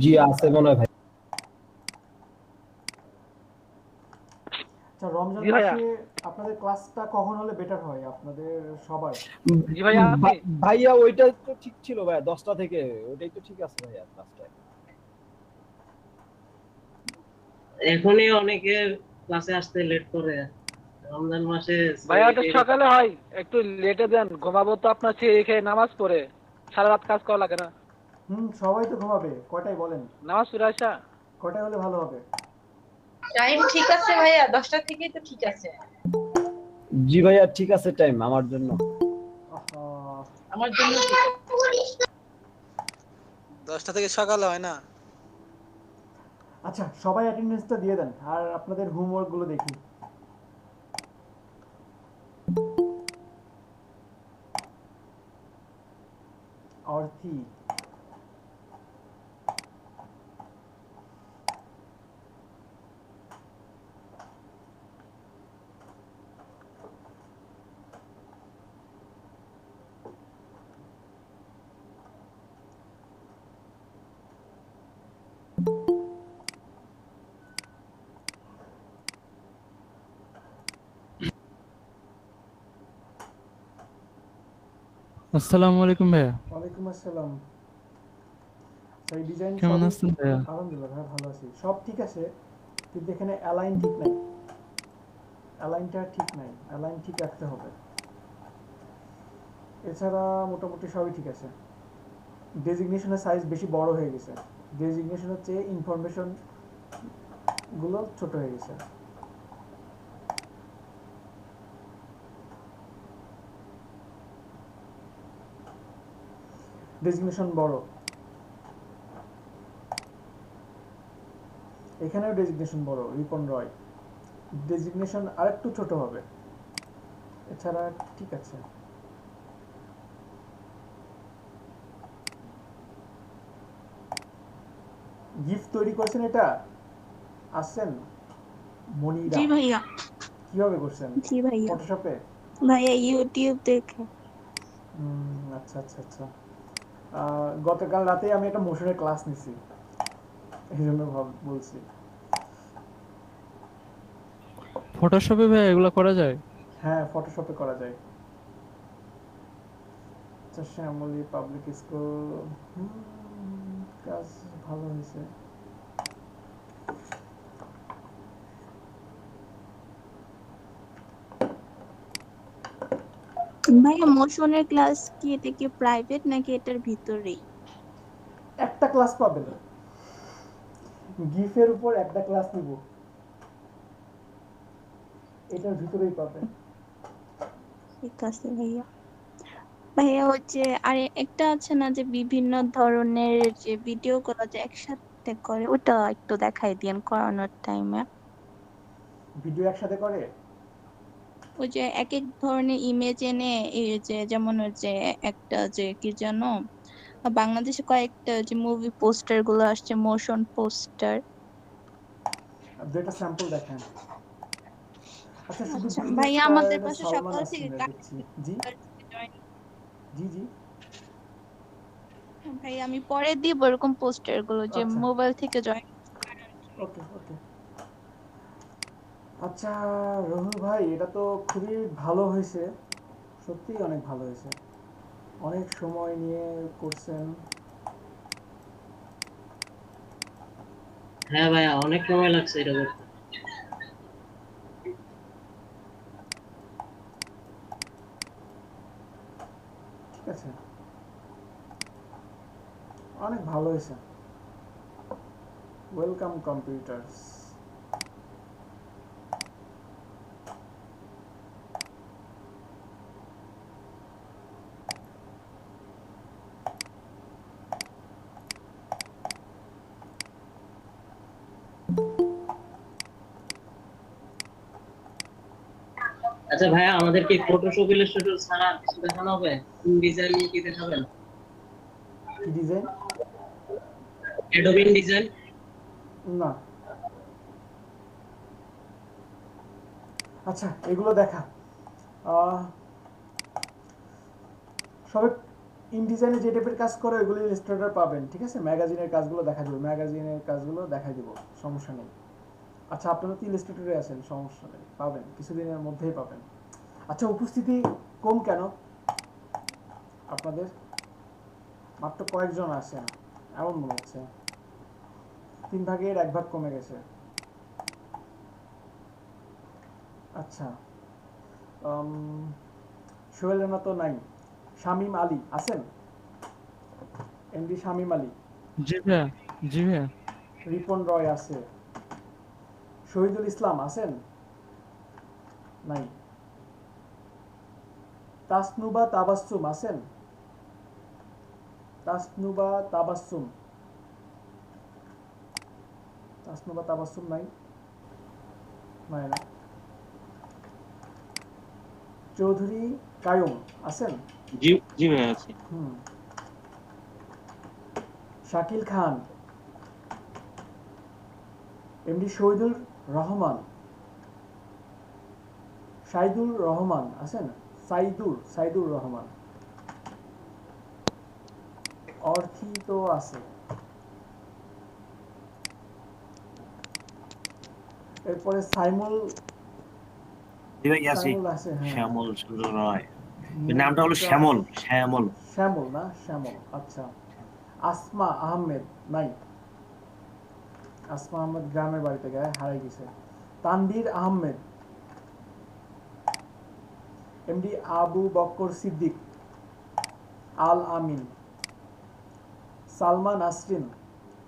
জি আছে মনে হয় ভাই। আচ্ছা, রমজান জি ভাইয়া। মাসে আপনাদের ক্লাসটা কখন হলে বেটার হয় আপনাদের সবার? জি ভাইয়া আছি। ভাইয়া ওইটা তো ঠিক ছিল ভাইয়া, 10টা থেকে ওইটাই তো ঠিক আছে ভাইয়া ক্লাসটা। এখনই অনেকের ক্লাসে আসতে লেট করে রমজান মাসে ভাইয়া ছুটি তো দিয়ে সকালে হয়, একটু লেটে দেন, ঘুমাবো তো আপনার খেয়ে খেয়ে নামাজ পড়ে, সারা রাত কাজ করা লাগে না। সবাই তো ঘুমাবে, কয়টায় বলেন? নামাজ পড়ে আসা। কয়টায় হলে ভালো হবে? টাইম ঠিক আছে ভাইয়া, 10টা থেকেই তো ঠিক আছে। জি ভাইয়া ঠিক আছে টাইম আমার জন্য। আহা, আমার জন্য ঠিক আছে। 10টা থেকে সকালে হয় না? আচ্ছা, সবাই অ্যাটেন্ডেন্সটা দিয়ে দেন আর আপনাদের হোমওয়ার্কগুলো দেখি। অর্থি, আসসালামু আলাইকুম ভাইয়া। ওয়ালাইকুম আসসালাম। সেই ডিজাইন কেমন সবই আছেন ভাইয়া? আলহামদুলিল্লাহ ভাই, ভালো আছি, সব ঠিক আছে, কিন্তু এখানে অ্যালাইন ঠিক নাই, অ্যালাইনটা ঠিক নাই, অ্যালাইন ঠিক রাখতে হবে। এছাড়া মোটামুটি সবই ঠিক আছে। ডেজিগনেশনের সাইজ বেশি বড় হয়ে গেছে, ডেজিগনেশনের চেয়ে ইনফরমেশন গুলো ছোট হয়ে গেছে। ডেজিগনেশন বড়, এখানেও ডেজিগনেশন বড়, রিপন রয়। ডেজিগনেশন আরেকটু ছোট হবে, এছাড়া ঠিক আছে। গিফট তৈরি করছেন, এটা আসছেন মনিরা? জি ভাইয়া। কিভাবে করছেন? জি ভাইয়া। ফটোশপে? ভাইয়া ইউটিউব দেখে। আচ্ছা আচ্ছা আচ্ছা। গতকাল রাতে আমি একটা মোশনের ক্লাস নিছি, এই জন্য বলছি। ফটোশপে ভাইয়া এগুলো করা যায়? হ্যাঁ, ফটোশপে করা যায়। আচ্ছা, শ্যামলী পাবলিক স্কুল, কাজ ভালো হয়েছে। ভাইয়া মোশনের ক্লাস কি এটা কি প্রাইভেট নাকি এটার ভিতরেই? একটা ক্লাস পাবেন, গিফের উপর একটা ক্লাস নিব, এটার ভিতরেই পাবেন। ঠিক আছে ভাইয়া। ভাইয়া হচ্ছে আর একটা আছে না যে বিভিন্ন ধরনের যে ভিডিও গুলো যে একসাথে করে, ওটা একটু দেখাই দিয়েন করানোর টাইমে। ভিডিও একসাথে করে? ওই যে এক এক ধরনের ইমেজ এনে, এই যে যেমন ওই যে একটা যে কি জানো, বাংলাদেশে কয়েকটা যে মুভি পোস্টার গুলো আসছে, মোশন পোস্টার। দুইটা স্যাম্পল দেখেন। আচ্ছা, শুধু আচ্ছা বিজনেস ভাইয়া, আমাদের কার্ড পাশে সালমান সকাল থেকে আসছেন দেখছি। জি জয়েন। জি জি। ভাই আমি পরে দিব এরকম পোস্টার গুলো যে আচ্ছা, মোবাইল থেকে জয়েন। ওকে ওকে। আচ্ছা রহুল ভাই, এটা তো খুবই ভালো হয়েছে, সত্যিই অনেক ভালো হয়েছে, অনেক সময় নিয়ে করছেন। হ্যাঁ ভাইয়া অনেক সময় লাগছে এটা করতে। ঠিক আছে, অনেক ভালো হয়েছে। Welcome computers. আচ্ছা ভাইয়া আমাদের কি ফটোশপ ইলাস্ট্রেটর ছাড়া কিছু দেখানো হবে? ডিজাইন কি দেখাবেন? কি ডিজাইন? অ্যাডোবিন ডিজাইন। না, আচ্ছা এগুলো দেখা। আহ, সবে ইনডিজাইনে যে টাইপের কাজ করে ওইগুলো ইলাস্ট্রেটর পাবেন, ঠিক আছে? ম্যাগাজিনের কাজগুলো দেখা যাবে, ম্যাগাজিনের কাজগুলো দেখাই দেবো, সমস্যা নেই। আচ্ছা, আপনারা তো ইলাস্ট্রেটরে আছেন, সমস্যা নেই, পাবেন, কিছুদিনের মধ্যেই পাবেন। আচ্ছা, উপস্থিতি কম কেন আপনাদের? মাত্র কয়েকজন আছেন এমন মনে হচ্ছে, 3 ভাগের 1 ভাগ কমে গেছে। আচ্ছা, সোহেল রানা তো নাই, শামীম আলী আছেন? এমডি শামীম আলী, জি ভাইয়া, জি ভাইয়া। রিপন রয় আছে, শহীদুল ইসলাম আছেন? নাই। তাসনুবা তাবাসসুম আছেন? তাসনুবা তাবাসসুম, তাসনুবা তাবাসসুম নাই, নাই না। চৌধুরী কায়ুম আছেন? জি জি ভাই আছি। শাকিল খান, এমডি শহীদুর রহমান, সাইদুর রহমান আছেন? সাইদুর রহমান, অর্থী তো আছে। এরপরে সাইমুল সাইমুল আছে, হ্যাঁ। শ্যামল সুন্দর রায়, নামটা হলো শ্যামল। শ্যামল না, শ্যামল, আচ্ছা। আসমা আহমেদ নাই, আসমা আহমেদ গ্রামের বাড়িতে গিয়ে হারাই গেছে। তানভীর আহমেদ, এমডি আবু বকর সিদ্দিক, আল আমিন, সালমা নাসরিন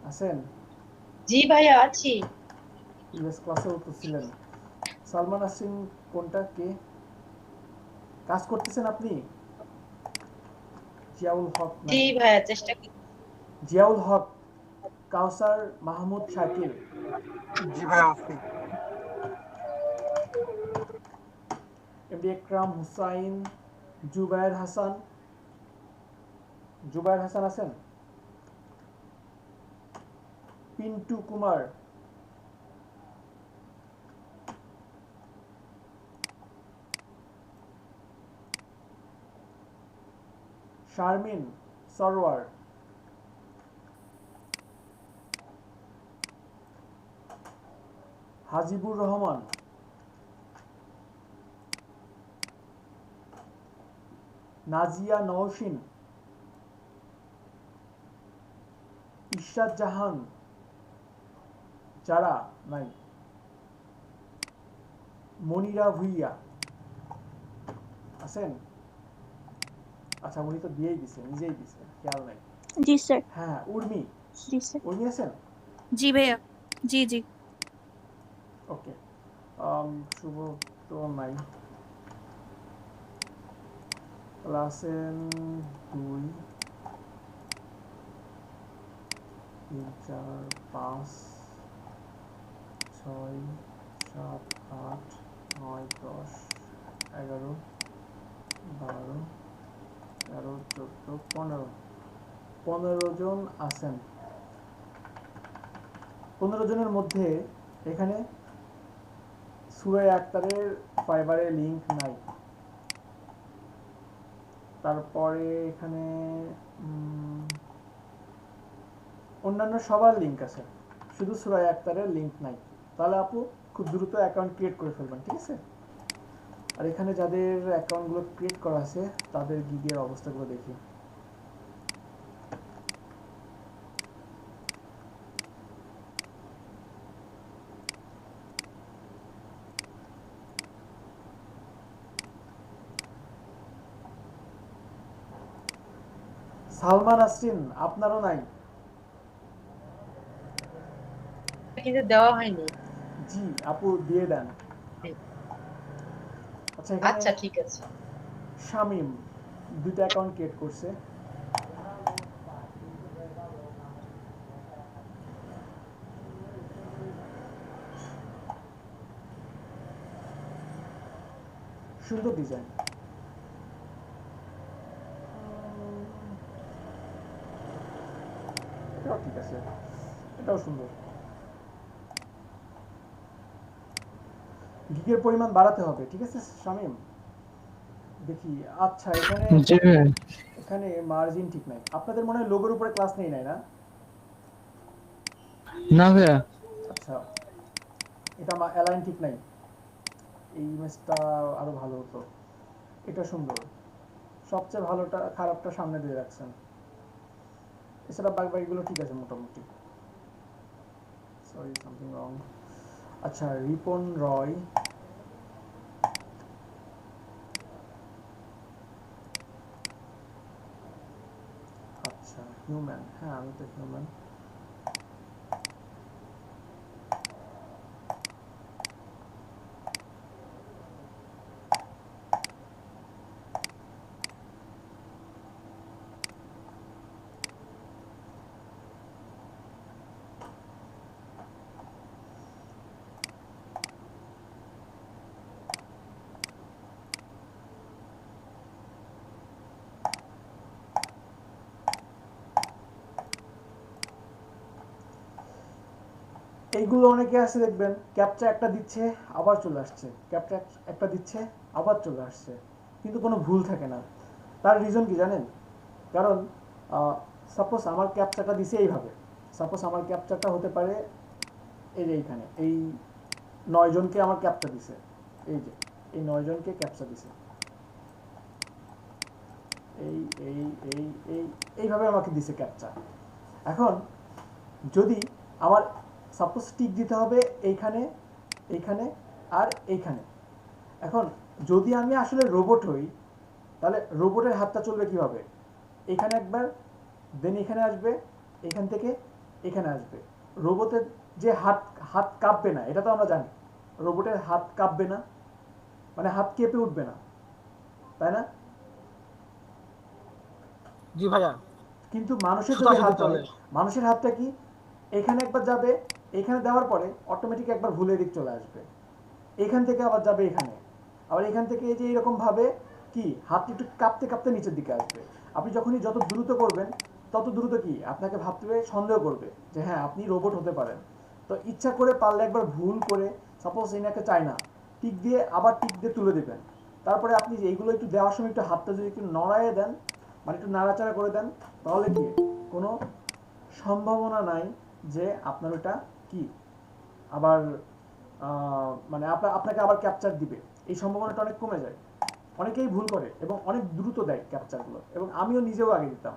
আছেন? জি ভাইয়া আছি। ইউএস ক্লাসেও তো ছিলেন। সালমা নাসরিন কোনটা, কে কাজ করতেছেন আপনি? জিয়াউল হক নাই। জি ভাইয়া চেষ্টা করি। জিয়াউল হক, কাউসার মাহমুদ শাকির, জি ভাইয়া আছি। এমডি একরাম হুসাইন, জুবায়ের হাসান আছেন? পিন্টু কুমার, শারমিন সরওয়ার, হাজিবুর রহমান, নাজিয়া নওশিন, ইশরাত জাহান, যারা নাই। মনিরা ভুইয়া আছেন? আচ্ছা, উনি তো দিয়েই দিছে, নিজেই দিছে, খেয়াল নাই। জি স্যার। হ্যাঁ, উর্মি, জি স্যার। উর্মি আছেন? জি ভাইয়া, জি জি। ওকে, শুভ তো নাই, আছেন 2 3 4 5 6 7 8 9 10 11 12 13 14 15 জন আছেন। 15 জনের মধ্যে এখানে সূরা আখতারের ফাইবারের লিংক নাই। তারপরে এখানে অন্যান্য সবার লিংক আছে, শুধু সূরা আখতারের লিংক নাই। তাহলে আপু খুব দ্রুত অ্যাকাউন্ট ক্রিয়েট করে ফেলবেন, ঠিক আছে? আর এখানে যাদের অ্যাকাউন্টগুলো ক্রিয়েট করা আছে তাদের গিগের অবস্থাগুলো দেখি। সালমান নাসরিন আপনারও নাই? কিন্তু দেওয়া হয়নি। জি আপু, দিয়ে দেন। আচ্ছা ঠিক আছে। শামীম 2টা অ্যাকাউন্ট ক্রিয়েট করছে। সুন্দর ডিজাইন, এটাও ঠিক আছে, এটাও সুন্দর। গিগের পরিমাণ বাড়াতে হবে, ঠিক আছে শামীম? দেখি। আচ্ছা, এখানে এখানে মার্জিন ঠিক নাই। আপনাদের মনে হয় লোগোর উপরে ক্লাস নেই নাই না? না ভাইয়া। আচ্ছা, এটা অ্যালাইন ঠিক নাই। এই ইমেজটা আরো ভালো হতো। এটা সুন্দর, সবচেয়ে ভালোটা খারাপটা সামনে দিয়ে রাখছেন। এছাড়া বাকিগুলো ঠিক আছে মোটামুটি। Sorry, something wrong. আচ্ছা, রিপন রয়, আচ্ছা হিউম্যান, হ্যাঁ আমি তো হিউম্যান। এইগুলো অনেকে আছে দেখবেন, ক্যাপচা একটা দিচ্ছে আবার চলে আসছে, ক্যাপচা একটা দিচ্ছে আবার চলে আসছে, কিন্তু কোনো ভুল থাকে না। তার রিজন কি জানেন? কারণ সাপোজ আমার ক্যাপচাটা দিছে এইভাবে, সাপোজ আমার ক্যাপচাটা হতে পারে এই যে এইখানে, এই 9 জনকে আমার ক্যাপচা দিছে, এই যে এই 9 জনকে ক্যাপচা দিছে, এই এই এই এই এইভাবে আমাকে দিছে ক্যাপচা। এখন যদি আমার সাপোজ টিক দিতে হবে এইখানে, এইখানে আর এইখানে। এখন যদি আমি আসলে রোবট হই, তাহলে রোবটের হাতটা চলবে কিভাবে? এখানে একবার, দেন এখানে আসবে, এখান থেকে এখানে আসবে। রোবটের যে হাত কাঁপবে না, এটা তো আমরা জানি, রোবটের হাত কাঁপবে না, মানে হাত কেঁপে উঠবে না, তাই না? জি ভাইয়া। কিন্তু মানুষের যদি হাত চলে, মানুষের হাতটা কি এখানে একবার যাবে, এখানে দেওয়ার পরে অটোমেটিক একবার ভুলের দিক চলে আসবে, এখান থেকে আবার যাবে এখানে, আবার এখান থেকে এই যে এরকম ভাবে কি হাত একটু কাঁপতে কাঁপতে নিচের দিকে আসবে। আপনি যখনই যত দ্রুত করবেন তত দ্রুত কি আপনাকে ভাবতে সন্দেহ করবে যে হ্যাঁ আপনি রোবট হতে পারেন। তো ইচ্ছা করে পারলে একবার ভুল করে, সাপোজ এনাকে চায় না, টিক দিয়ে আবার টিক দিয়ে তুলে দেবেন। তারপরে আপনি এইগুলো একটু দেওয়ার সময় একটু হাতটা যদি একটু নড়াইয়ে দেন, মানে একটু নাড়াচাড়া করে দেন, তাহলে কি কোনো সম্ভাবনা নাই যে আপনার ওটা কি আবার মানে আপনাকে আবার ক্যাপচার দিবে, এই সম্ভাবনাটা অনেক কমে যায়। অনেকেই ভুল করে এবং অনেক দ্রুত দেয় ক্যাপচারগুলো, এবং আমিও নিজেও আগে দিতাম।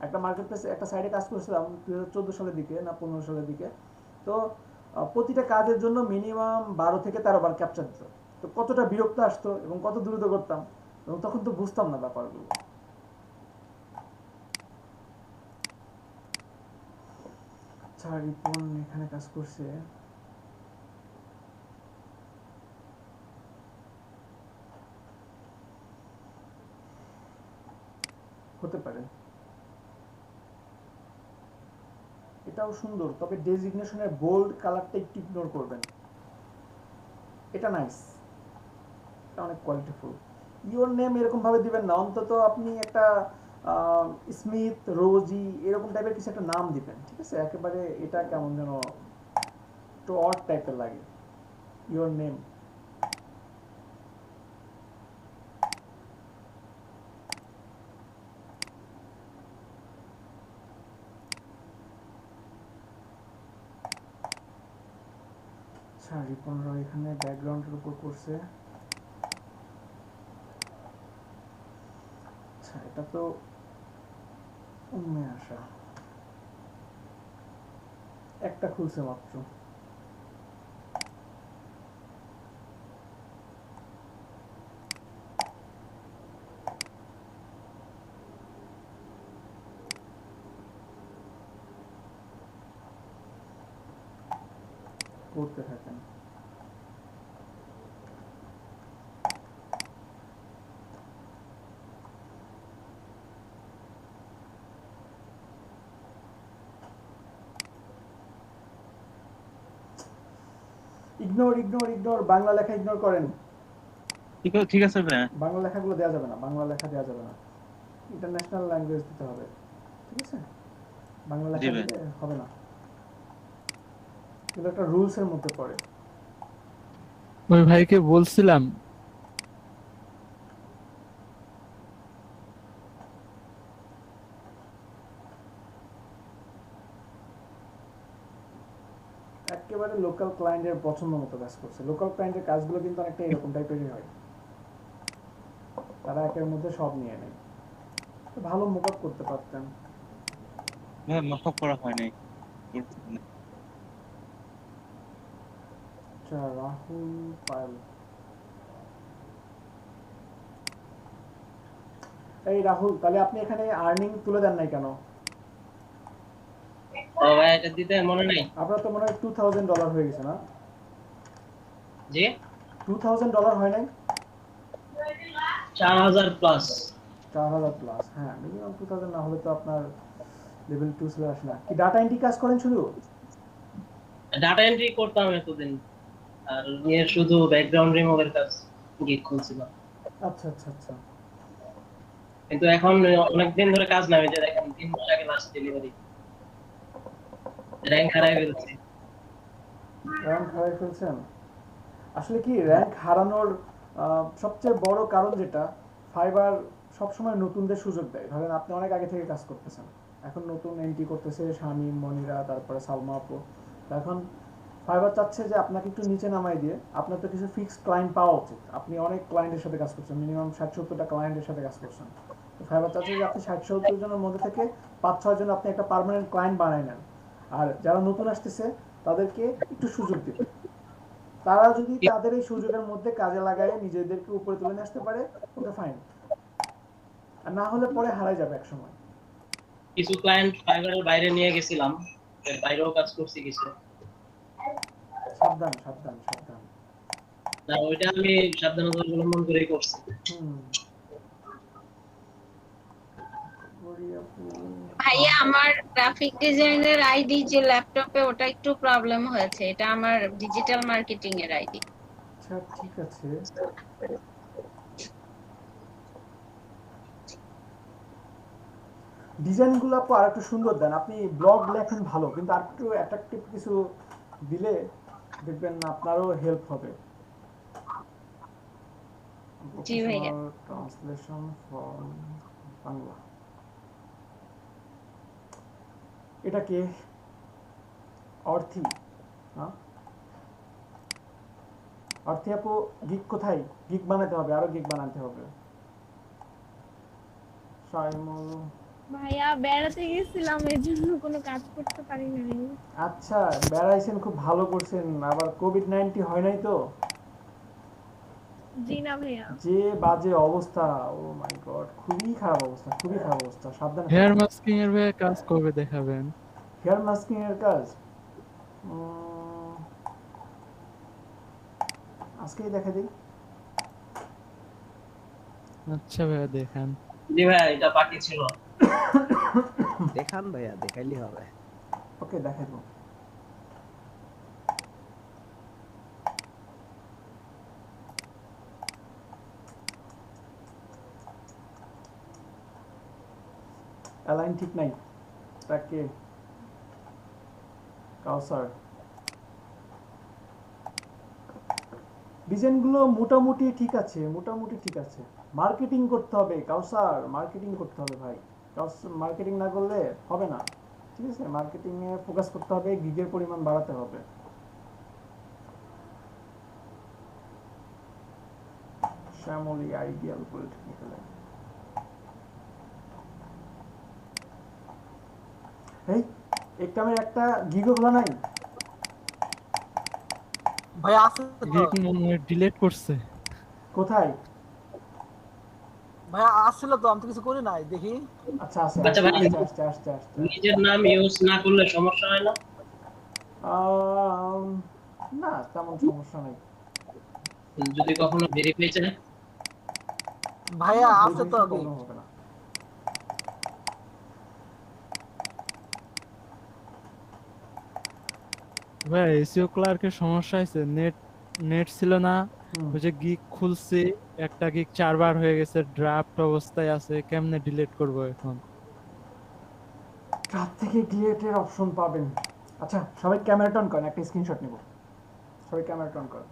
একটা মার্কেট প্লেসে একটা সাইডে কাজ করেছিলাম 2014 সালের দিকে না 15 সালের দিকে। তো প্রতিটা কাজের জন্য মিনিমাম 12 থেকে 13 বার ক্যাপচার দিত। তো কতটা বিরক্ত আসতো এবং কত দ্রুত করতাম, এবং তখন তো বুঝতাম না ব্যাপারগুলো। আচ্ছা, রিপন এখানে কাজ করছে। হতে পারে এটাও সুন্দর, তবে ডেজিগনেশনের বোল্ড কালারটা একটু ইগনোর করবেন। এটা নাইস, এটা অনেক কোয়ালিটিফুল। ইওর নেম এরকম ভাবে দিবেন না, অন্তত আপনি একটা স্মিথ, রোজি এরকম টাইপের কিছু একটা নাম দিবেন, ঠিক আছে? একেবারে এটা কেমন যেন একটু অড টাইপের লাগে ইওর নেম। আচ্ছা, রিপন রয় এখানে ব্যাকগ্রাউন্ডের উপর করছে। আচ্ছা, এটা তো উম্মে আসা, একটা খুলছে মাত্র। করতে থাকেন। ইগনোর ইগনোর ইগনোর, বাংলা লেখা ইগনোর করেন। ঠিক আছে ভাই, বাংলা লেখাগুলো দেওয়া যাবে না, বাংলা লেখা দেওয়া যাবে না, ইন্টারন্যাশনাল ল্যাঙ্গুয়েজ দিতে হবে, ঠিক আছে? বাংলা লেখা দিলে হবে না, এটা একটা রুলস এর মধ্যে পড়ে। ওই ভাইকে বলছিলাম একেবারে লোকাল ক্লায়েন্টের পছন্দ মতো কাজ করছে। লোকাল ক্লায়েন্টের কাজগুলো কিন্তু অনেকটা এরকম টাইপেরই হয়, তারা একের মধ্যে সব নিয়ে নেয়। ভালো মোকআপ করতে পারতেন। ভাই মকআপ করা হয় নাই। আচ্ছা, রাহুল পায়েল। এই রাহুল, তাহলে আপনি এখানে আর্নিং তুলে দেন নাই কেন? ও ভাই এটা দিতে মনে নাই। আপনার তো মনে হয় $2000 হয়ে গেছে না? জি $2000 হয় নাই? 4000 প্লাস। 4000 প্লাস, হ্যাঁ মিনিমাম 2000 না হলে তো আপনার লেভেল 2 চলে আসে না। কি ডাটা এন্ট্রি কাজ করেন শুধু? ডাটা এন্ট্রি করতাম এতদিন, আর নিয়ে শুধু ব্যাকগ্রাউন্ড রিমুভের কাজ গিগ খুলছিলাম। আচ্ছা আচ্ছা আচ্ছা। কিন্তু এখন অনেকদিন ধরে কাজ নাই, যে দেখেন 3 মাস আগে লাস্ট ডেলিভারি, র‍্যাঙ্ক হারাই ফেলছি। র্যাঙ্ক হারাই ফেলছেন? আসলে কি র্যাঙ্ক হারানোর সবচেয়ে বড় কারণ যেটা, ফাইবার সবসময় নতুনদের সুযোগ দেয়। ধরেন আপনি অনেক আগে থেকে কাজ করতেছেন, এখন নতুন এন্ট্রি করতেছে শামীম, মনিরা, তারপরে সালমা আপু। এখন ফাইবার চাচ্ছে যে আপনাকে একটু নিচে নামাই দিয়ে আপনার তো কিছু ফিক্সড ক্লায়েন্ট পাওয়া উচিত। আপনি অনেক ক্লায়েন্টের সাথে কাজ করছেন, মিনিমাম 60-70টা ক্লায়েন্টের সাথে কাজ করছেন। তো ফাইবার চাচ্ছে যে আপনি 60-70 জনের মধ্যে থেকে 5-6 জন আপনি একটা পার্মানেন্ট ক্লায়েন্ট বানাই নেন, আর যারা নতুন আসতেছে তাদেরকে একটু সুযোগ দিতে। তারা যদি তাদের এই সুযোগের মধ্যে কাজে লাগায় নিজেদেরকে উপরে তুলে নিয়ে আসতে পারে, ওকে ফাইন, আর না হলে পরে হারাই যাবে এক সময়। কিছু ক্লায়েন্ট ফাইবারের বাইরে নিয়ে গেছিলাম, এর বাইরেও কাজ করছি কিছু। সাবধান সাবধান সাবধান। না ওইটা আমি সাবধানতা অবলম্বন করেই করছি। ভাইয়া আমার গ্রাফিক ডিজাইনের আইডি যে ল্যাপটপে, ওটা একটু প্রবলেম হয়েছে। এটা আমার ডিজিটাল মার্কেটিং এর আইডি। আচ্ছা ঠিক আছে। ডিজাইনগুলো আপু আর একটু সুন্দর দেন। আপনি ব্লগ লেখেন ভালো, কিন্তু আর একটু অ্যাট্রাকটিভ কিছু দিলে দেখবেন আপনারও হেল্প হবে। জি ভাইয়া। Translation from Bangla. এটা কে? অর্থি? হ্যাঁ অর্থি আপু, গিগ কোথায়? গিগ বানাতে হবে, আরো গিগ বানাতে হবে। সাইমুল ভাইয়া বেড়াতে গেছিলাম, এর জন্য কোনো কাজ করতে পারি নাই। আচ্ছা, বেড়াইছেন, খুব ভালো করছেন। আবার কোভিড-19 হয় নাই তো? জি না ভাইয়া। যে বাজে অবস্থা, ও মাই গড, খুবই খারাপ অবস্থা, খুবই খারাপ অবস্থা। সাবধানে। হেয়ার মাস্কিং এর ভাই কাজ কবে দেখাবেন? হেয়ার মাস্কিং এর কাজ আজকেই দেখা দিই। আচ্ছা ভাইয়া দেখান। জি ভাই এটা বাকি ছিল। দেখান ভাইয়া, দেখাইলেই হবে। ওকে দেখাবো। অ্যালাইন ঠিক নাই, তাকে কাউসার। ডিজাইনগুলো মোটামুটি ঠিক আছে, মোটামুটি ঠিক আছে। মার্কেটিং করতে হবে কাউসার, মার্কেটিং করতে হবে ভাই। কাউসার মার্কেটিং না করলে হবে না, ঠিক আছে? মার্কেটিং এ ফোকাস করতে হবে, গিগের পরিমাণ বাড়াতে হবে। Shyamoli ideal polytechnical. এই একটামের একটা গিগও খোলা নাই ভাই আছে তো, ডিলিট করছে। কোথায়? ভাই আসছিল তো, আমি তো কিছু করি নাই, দেখি। আচ্ছা আছে, আচ্ছা ভাই, আস্তে আস্তে আস্তে। নিজের নাম ইউজ না করলে সমস্যা হয় না? না তেমন সমস্যা নাই। যদি কখনো ভেরিফাই চায়? ভাইয়া আছে তো, আমি হবে না। ভাই এসইও ক্লার্কের সমস্যা হয়েছে, নেট ছিল না। ওই যে গিগ খুলছি, একটা গিগ 4 বার হয়ে গেছে, ড্রাফট অবস্থায় আছে, কেমনে ডিলিট করব এখন? ট্র্যাপ থেকে ডিলিটের অপশন পাবেন। আচ্ছা সবাই ক্যামেরাটা অন করেন, একটা স্ক্রিনশট নেব। সবাই ক্যামেরাটা অন করেন।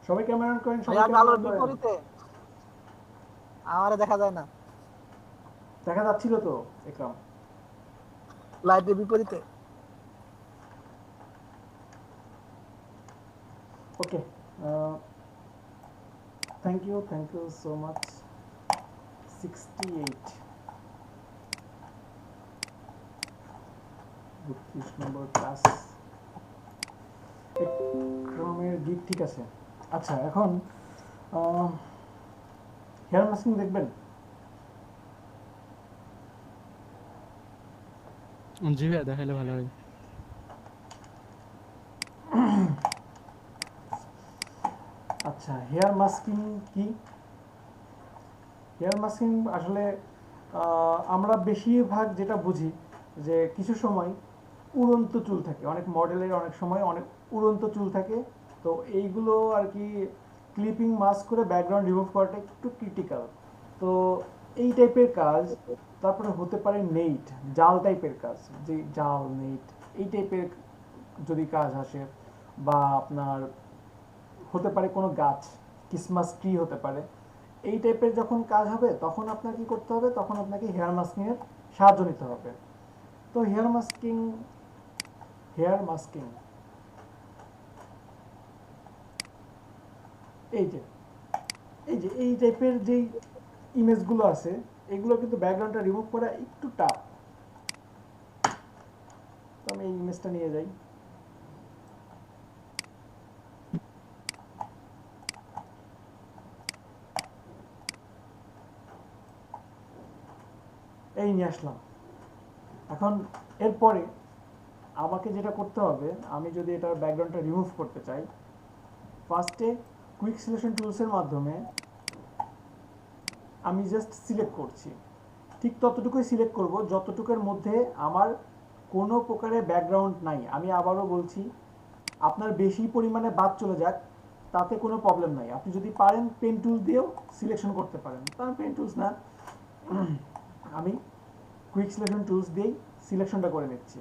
সবাই ক্যামেরা অন করেন, ভাই সবাই আমি ক্যামেরা আলোর অন করেন। বিপরীতে, আমারে দেখা যায় না, দেখা যাচ্ছিল তো একরাম। লাইটের বিপরীতে। Okay, thank you so much. 68 32 number class একরামের গিক ঠিক আছে। আচ্ছা, এখন হেয়ার মাস্কিং দেখবেন? জি ভাইয়া দেখাইলে ভালো হয়। আচ্ছা, হেয়ার মাস্কিং কি? হেয়ার মাস্কিং আসলে আমরা বেশিরভাগ যেটা বুঝি যে কিছু সময় উড়ন্ত চুল থাকে, অনেক মডেলের অনেক সময় অনেক উড়ন্ত চুল থাকে, তো এইগুলো আর কি ক্লিপিং মাস্ক করে ব্যাকগ্রাউন্ড রিমুভ করাটা একটু ক্রিটিক্যাল। তো এই টাইপের কাজ, তারপরে হতে পারে নেইট, জাল টাইপের কাজ, যে জাল নেইট এই টাইপের যদি কাজ আসে, বা আপনার হতে পারে কোনো গাছ, ক্রিসমাস ট্রি হতে পারে, এই টাইপের যখন কাজ হবে তখন আপনার কি করতে হবে, তখন আপনাকে হেয়ার মাস্কিংয়ের সাহায্য নিতে হবে। তো হেয়ার মাস্কিং এই যে এই টাইপের যেই ইমেজগুলো আছে, এগুলো কিন্তু ব্যাকগ্রাউন্ডটা রিমুভ করা একটু টাফ। তো আমি এই ইমেজটা নিয়ে যাই। এই নিয়ে আসলাম। এখন এরপরে আমাকে যেটা করতে হবে, আমি যদি এটার ব্যাকগ্রাউন্ডটা রিমুভ করতে চাই, ফার্স্টে কুইক সিলেকশন টুলসের মাধ্যমে আমি জাস্ট সিলেক্ট করছি, ঠিক ততটুকুই সিলেক্ট করব যতটুকুর মধ্যে আমার কোনো প্রকারের ব্যাকগ্রাউন্ড নাই। আমি আবারও বলছি, আপনার বেশি পরিমাণে বাদ চলে যাক তাতে কোনো প্রবলেম নাই, আপনি যদি পারেন পেন টুল দিয়েও সিলেকশন করতে পারেন। কারণ পেন টুলস না, আমি কুইক সিলেকশন টুলস দিয়েই সিলেকশনটা করে নিচ্ছি।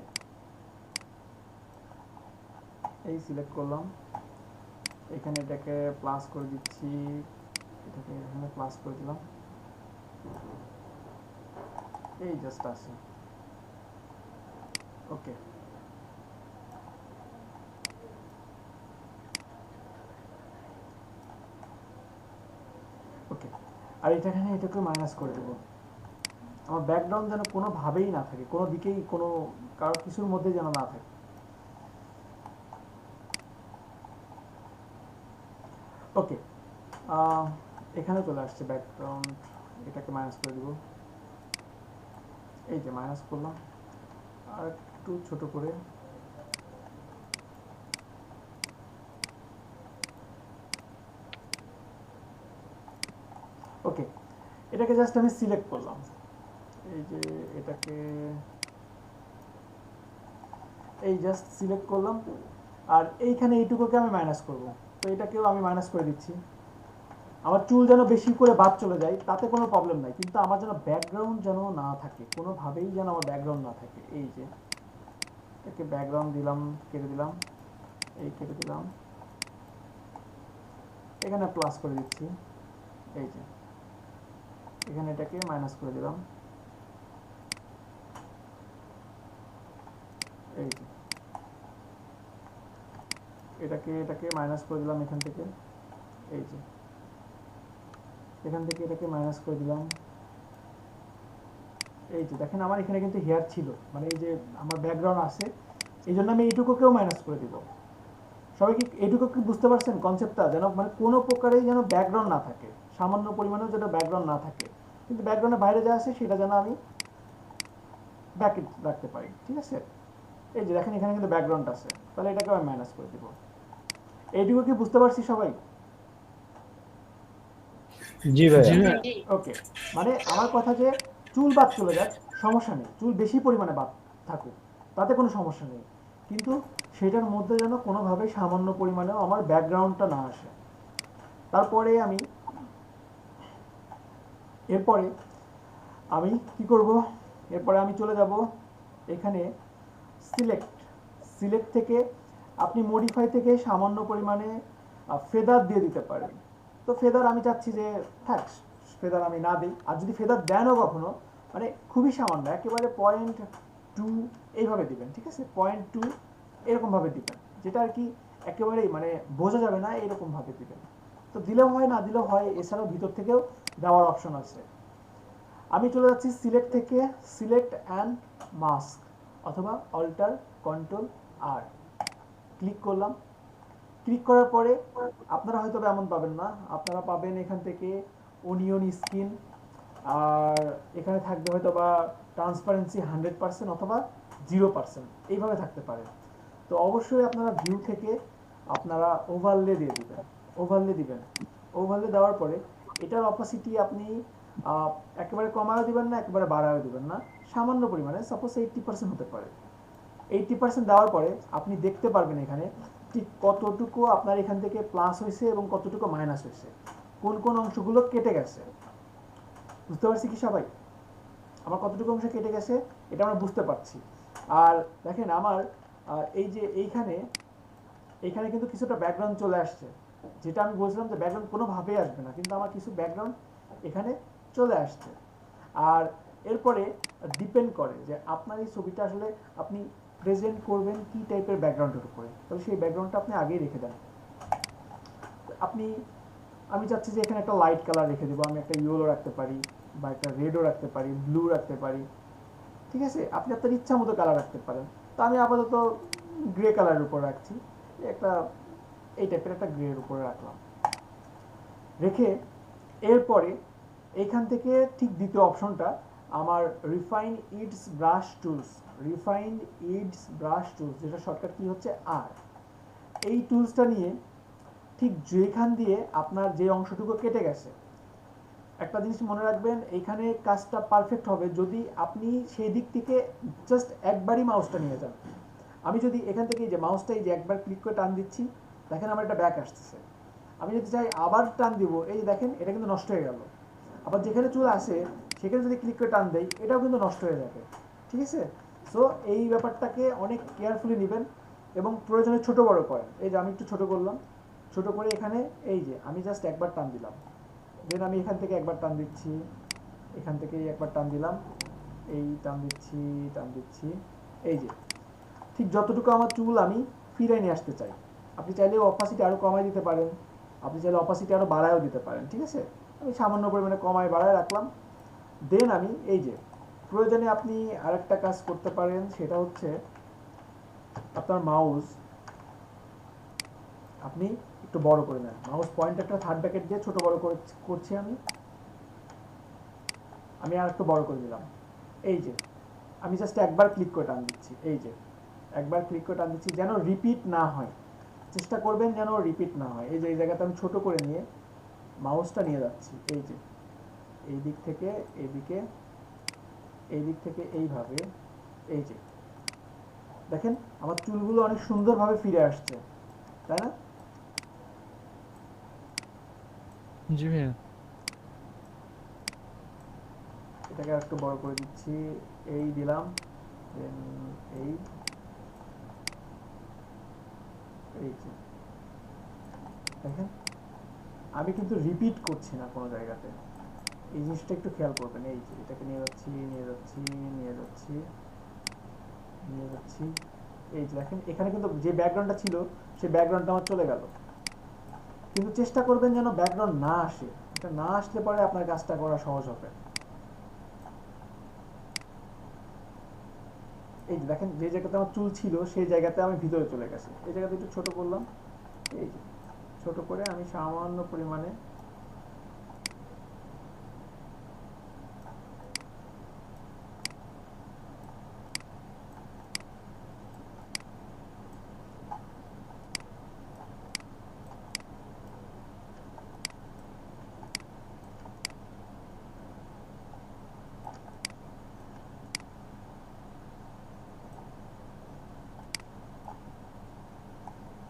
এই সিলেক্ট করলাম, এখানে এটাকে প্লাস করে দিচ্ছি, এটাকে এখানে প্লাস করে দিলাম, এই জাস্ট আছে। ওকে, ওকে, আর এটাখানে এটাকে মাইনাস করে দেবো। আমার ব্যাকগ্রাউন্ড যেন কোনোভাবেই না থাকে, কোনো দিকেই কোনো কারো কিছুর মধ্যে যেন না থাকে। ওকে, এখানে চলে আসছে ব্যাকগ্রাউন্ড, এটাকে মাইনাস করে দিব, এই যে মাইনাস করলাম, আর একটু ছোট করে ওকে, এটাকে জাস্ট আমি সিলেক্ট করলাম, এই যে এটাকে এই জাস্ট সিলেক্ট করলাম, আর এইখানে এইটুকুকে আমি মাইনাস করব। তো এটাকেও আমি মাইনাস করে দিচ্ছি। আমার চুল যেন বেশি করে বাদ চলে যায় তাতে কোনো প্রবলেম নাই, কিন্তু আমার যেন ব্যাকগ্রাউন্ড যেন না থাকে, কোনোভাবেই যেন আমার ব্যাকগ্রাউন্ড না থাকে। এই যে এটাকে ব্যাকগ্রাউন্ড দিলাম, কেটে দিলাম, এই কেটে দিলাম, এখানে প্লাস করে দিচ্ছি, এই যে এখানে এটাকে মাইনাস করে দিলাম, এই যে এটাকে মাইনাস করে দিলাম এখান থেকে, এই যে এখান থেকে এটাকে মাইনাস করে দিলাম, এই যে দেখেন আমার এখানে কিন্তু হেয়ার ছিল, মানে এই যে আমার ব্যাকগ্রাউন্ড আছে, এই জন্য আমি এইটুকুকেও মাইনাস করে দিব। সবাই কি এইটুকু কি বুঝতে পারছেন কনসেপ্টটা? যেন মানে কোনো প্রকারেই যেন ব্যাকগ্রাউন্ড না থাকে, সামান্য পরিমাণেও যেন ব্যাকগ্রাউন্ড না থাকে, কিন্তু ব্যাকগ্রাউন্ডের বাইরে যা আছে সেটা যেন আমি ব্যাকে রাখতে পারি। ঠিক আছে, এই যে দেখেন এখানে কিন্তু ব্যাকগ্রাউন্ড আছে, তাহলে এটাকে আমি মাইনাস করে দিব। এইটুকু কি বুঝতে পারছি সবাই? জি ভাইয়া। ওকে, মানে আমার কথা যে চুল বাদ চলে যাক সমস্যা নেই, চুল বেশি পরিমাণে বাদ থাকুক তাতে কোনো সমস্যা নেই, কিন্তু সেটার মধ্যে যেন কোনোভাবে সামান্য পরিমাণেও আমার ব্যাকগ্রাউন্ডটা না আসে। তারপরে আমি এরপরে আমি কি করব, এরপরে আমি চলে যাব এখানে সিলেক্ট থেকে আপনি মডিফাই থেকে সামান্য পরিমাণে ফেদার দিয়ে দিতে পারেন। তো ফেদার আমি চাচ্ছি যে থাক, ফেদার আমি না দিই। আর যদি ফেদার দেনও কখনো, মানে খুবই সামান্য, একেবারে 0.2 এইভাবে দিবেন, ঠিক আছে? 0.2 এরকমভাবে দিবেন, যেটা আর কি একেবারেই মানে বোঝা যাবে না, এরকমভাবে দিবেন। তো দিলেও হয়, না দিলেও হয়, এছাড়াও ভিতর থেকেও দেওয়ার অপশন আছে। আমি চলে যাচ্ছি সিলেক্ট থেকে সিলেক্ট অ্যান্ড মাস্ক অথবা অল্টার কন্ট্রোল আর ক্লিক করলাম। ক্লিক করার পরে আপনারা হয়তো এমন পাবেন না, আপনারা পাবেন এখান থেকে অনিয়ন স্কিন, আর এখানে থাকবে হয়তো বা ট্রান্সপারেন্সি 100% অথবা 0% এইভাবে থাকতে পারে। তো অবশ্যই আপনারা ভিউ থেকে আপনারা ওভারলে দিয়ে দিবেন, ওভারলে দিবেন। ওভারলে দেওয়ার পরে এটার অপাসিটি আপনি একেবারে কমায়ও দিবেন না, একেবারে বাড়ায়ও দিবেন না, সামান্য পরিমাণে, সাপোজ 80% হতে পারে। 80% দেওয়ার পরে আপনি দেখতে পারবেন এখানে ঠিক কতটুকু আপনার এখান থেকে প্লাস হয়েছে এবং কতটুকু মাইনাস হয়েছে, কোন কোন অংশগুলো কেটে গেছে। বুঝতে পারছি কি সবাই? আমার কতটুকু অংশ কেটে গেছে এটা আমরা বুঝতে পারছি। আর দেখেন আমার এই যে এইখানে কিন্তু কিছুটা ব্যাকগ্রাউন্ড চলে আসছে, যেটা আমি বলছিলাম যে ব্যাকগ্রাউন্ড কোনোভাবেই আসবে না, কিন্তু আমার কিছু ব্যাকগ্রাউন্ড এখানে চলে আসছে। আর এরপরে ডিপেন্ড করে যে আপনার এই ছবিটা আসলে আপনি প্রেজেন্ট করবেন কি টাইপের ব্যাকগ্রাউন্ডের উপরে, তাহলে সেই ব্যাকগ্রাউন্ডটা আপনি আগেই রেখে দেন। আমি চাচ্ছি যে এখানে একটা লাইট কালার রেখে দেবো, আমি একটা ইয়েলো রাখতে পারি বা একটা রেডও রাখতে পারি, ব্লু রাখতে পারি, ঠিক আছে? আপনি আপনার ইচ্ছা মতো কালার রাখতে পারেন। তো আমি আপাতত গ্রে কালারের উপর রাখছি, একটা এই টাইপের একটা গ্রের উপরে রাখলাম। রেখে এরপরে এইখান থেকে ঠিক দ্বিতীয় অপশনটা আমার refine edges brush tools, refined edges brush tools, যেটা শর্টকাট কি হচ্ছে আর। এই টুলসটা নিয়ে ঠিক যেখান দিয়ে আপনার যে অংশটুকু কেটে গেছে, একটা জিনিস মনে রাখবেন, এইখানে কাজটা পারফেক্ট হবে যদি আপনি সেই দিক থেকে জাস্ট একবারই মাউসটা নিয়ে যান। আমি যদি এখান থেকে এই যে মাউসটা এই যে একবার ক্লিক করে টান দিচ্ছি, দেখেন আমার একটা ব্যাক আসতেছে। আমি যদি চাই আবার টান দিব, এই যে দেখেন এটা কিন্তু নষ্ট হয়ে গেল। আবার যেখানে চুল আসে সেখানে যদি ক্লিক করে টান দেই, এটাও কিন্তু নষ্ট হয়ে যাবে, ঠিক আছে? সো এই ব্যাপারটাকে অনেক কেয়ারফুলি নেবেন এবং প্রয়োজনে ছোট বড় করেন। এই যে আমি একটু ছোট করলাম, ছোট করে এখানে এই যে আমি জাস্ট একবার টান দিলাম, দেন আমি এখান থেকে একবার টান দিচ্ছি, এখান থেকে একবার টান দিলাম, এই টান দিচ্ছি, এই যে ঠিক যতটুকু আমার চুল আমি ফিরে নিয়ে আসতে চাই। আপনি চাইলে অপাসিটি আরও কমাই দিতে পারেন, আপনি চাইলে অপাসিটি আরও বাড়ায়ও দিতে পারেন, ঠিক আছে? আমি সামান্য পরিমাণে কমায় বাড়ায় রাখলাম। দেন আমি এই যে প্রয়োজনে আপনি আরেকটা কাজ করতে পারেন, সেটা হচ্ছে আপনার মাউস আপনি একটু বড় করে নেন। মাউস পয়েন্টারটা থার্ড ব্র্যাকেট দিয়ে ছোট বড় করছি আমি আর একটু বড় করে দিলাম। এই যে আমি জাস্ট একবার ক্লিক করে টান দিচ্ছি, এই যে একবার ক্লিক করে টান দিচ্ছি, যেন রিপিট না হয়, চেষ্টা করবেন যেন রিপিট না হয়। এই যে এই জায়গাতে আমি ছোট করে নিয়ে মাউসটা নিয়ে যাচ্ছি, এই যে এই দিক থেকে এইদিকে, এই দিক থেকে এইভাবে, এই যে দেখেন আমার চুলগুলো অনেক সুন্দরভাবে ফিরে আসছে, তাই না? জি ভাইয়া। এটাকে একটু বড় করে দিচ্ছি, এই দিলাম, দেন এই যে দেখেন আমি কিন্তু রিপিট করছি না কোনো জায়গাতে, এই জিনিসটা একটু খেয়াল করবেন। এই যে এটাকে নিয়ে যাচ্ছি, এই যে দেখেন এখানে কিন্তু যে ব্যাকগ্রাউন্ডটা ছিল সেই ব্যাকগ্রাউন্ডটা আমার চলে গেল, কিন্তু চেষ্টা করবেন যেন ব্যাকগ্রাউন্ড না আসে। এটা না আসলে পরে আপনার কাজটা করা সহজ হবে। এই যে দেখেন যে জায়গাতে আমার চুল ছিল সেই জায়গাতে আমি ভিতরে চলে গেছে, এই জায়গাতে একটু ছোট করলাম, এই যে ছোট করে আমি সামান্য পরিমাণে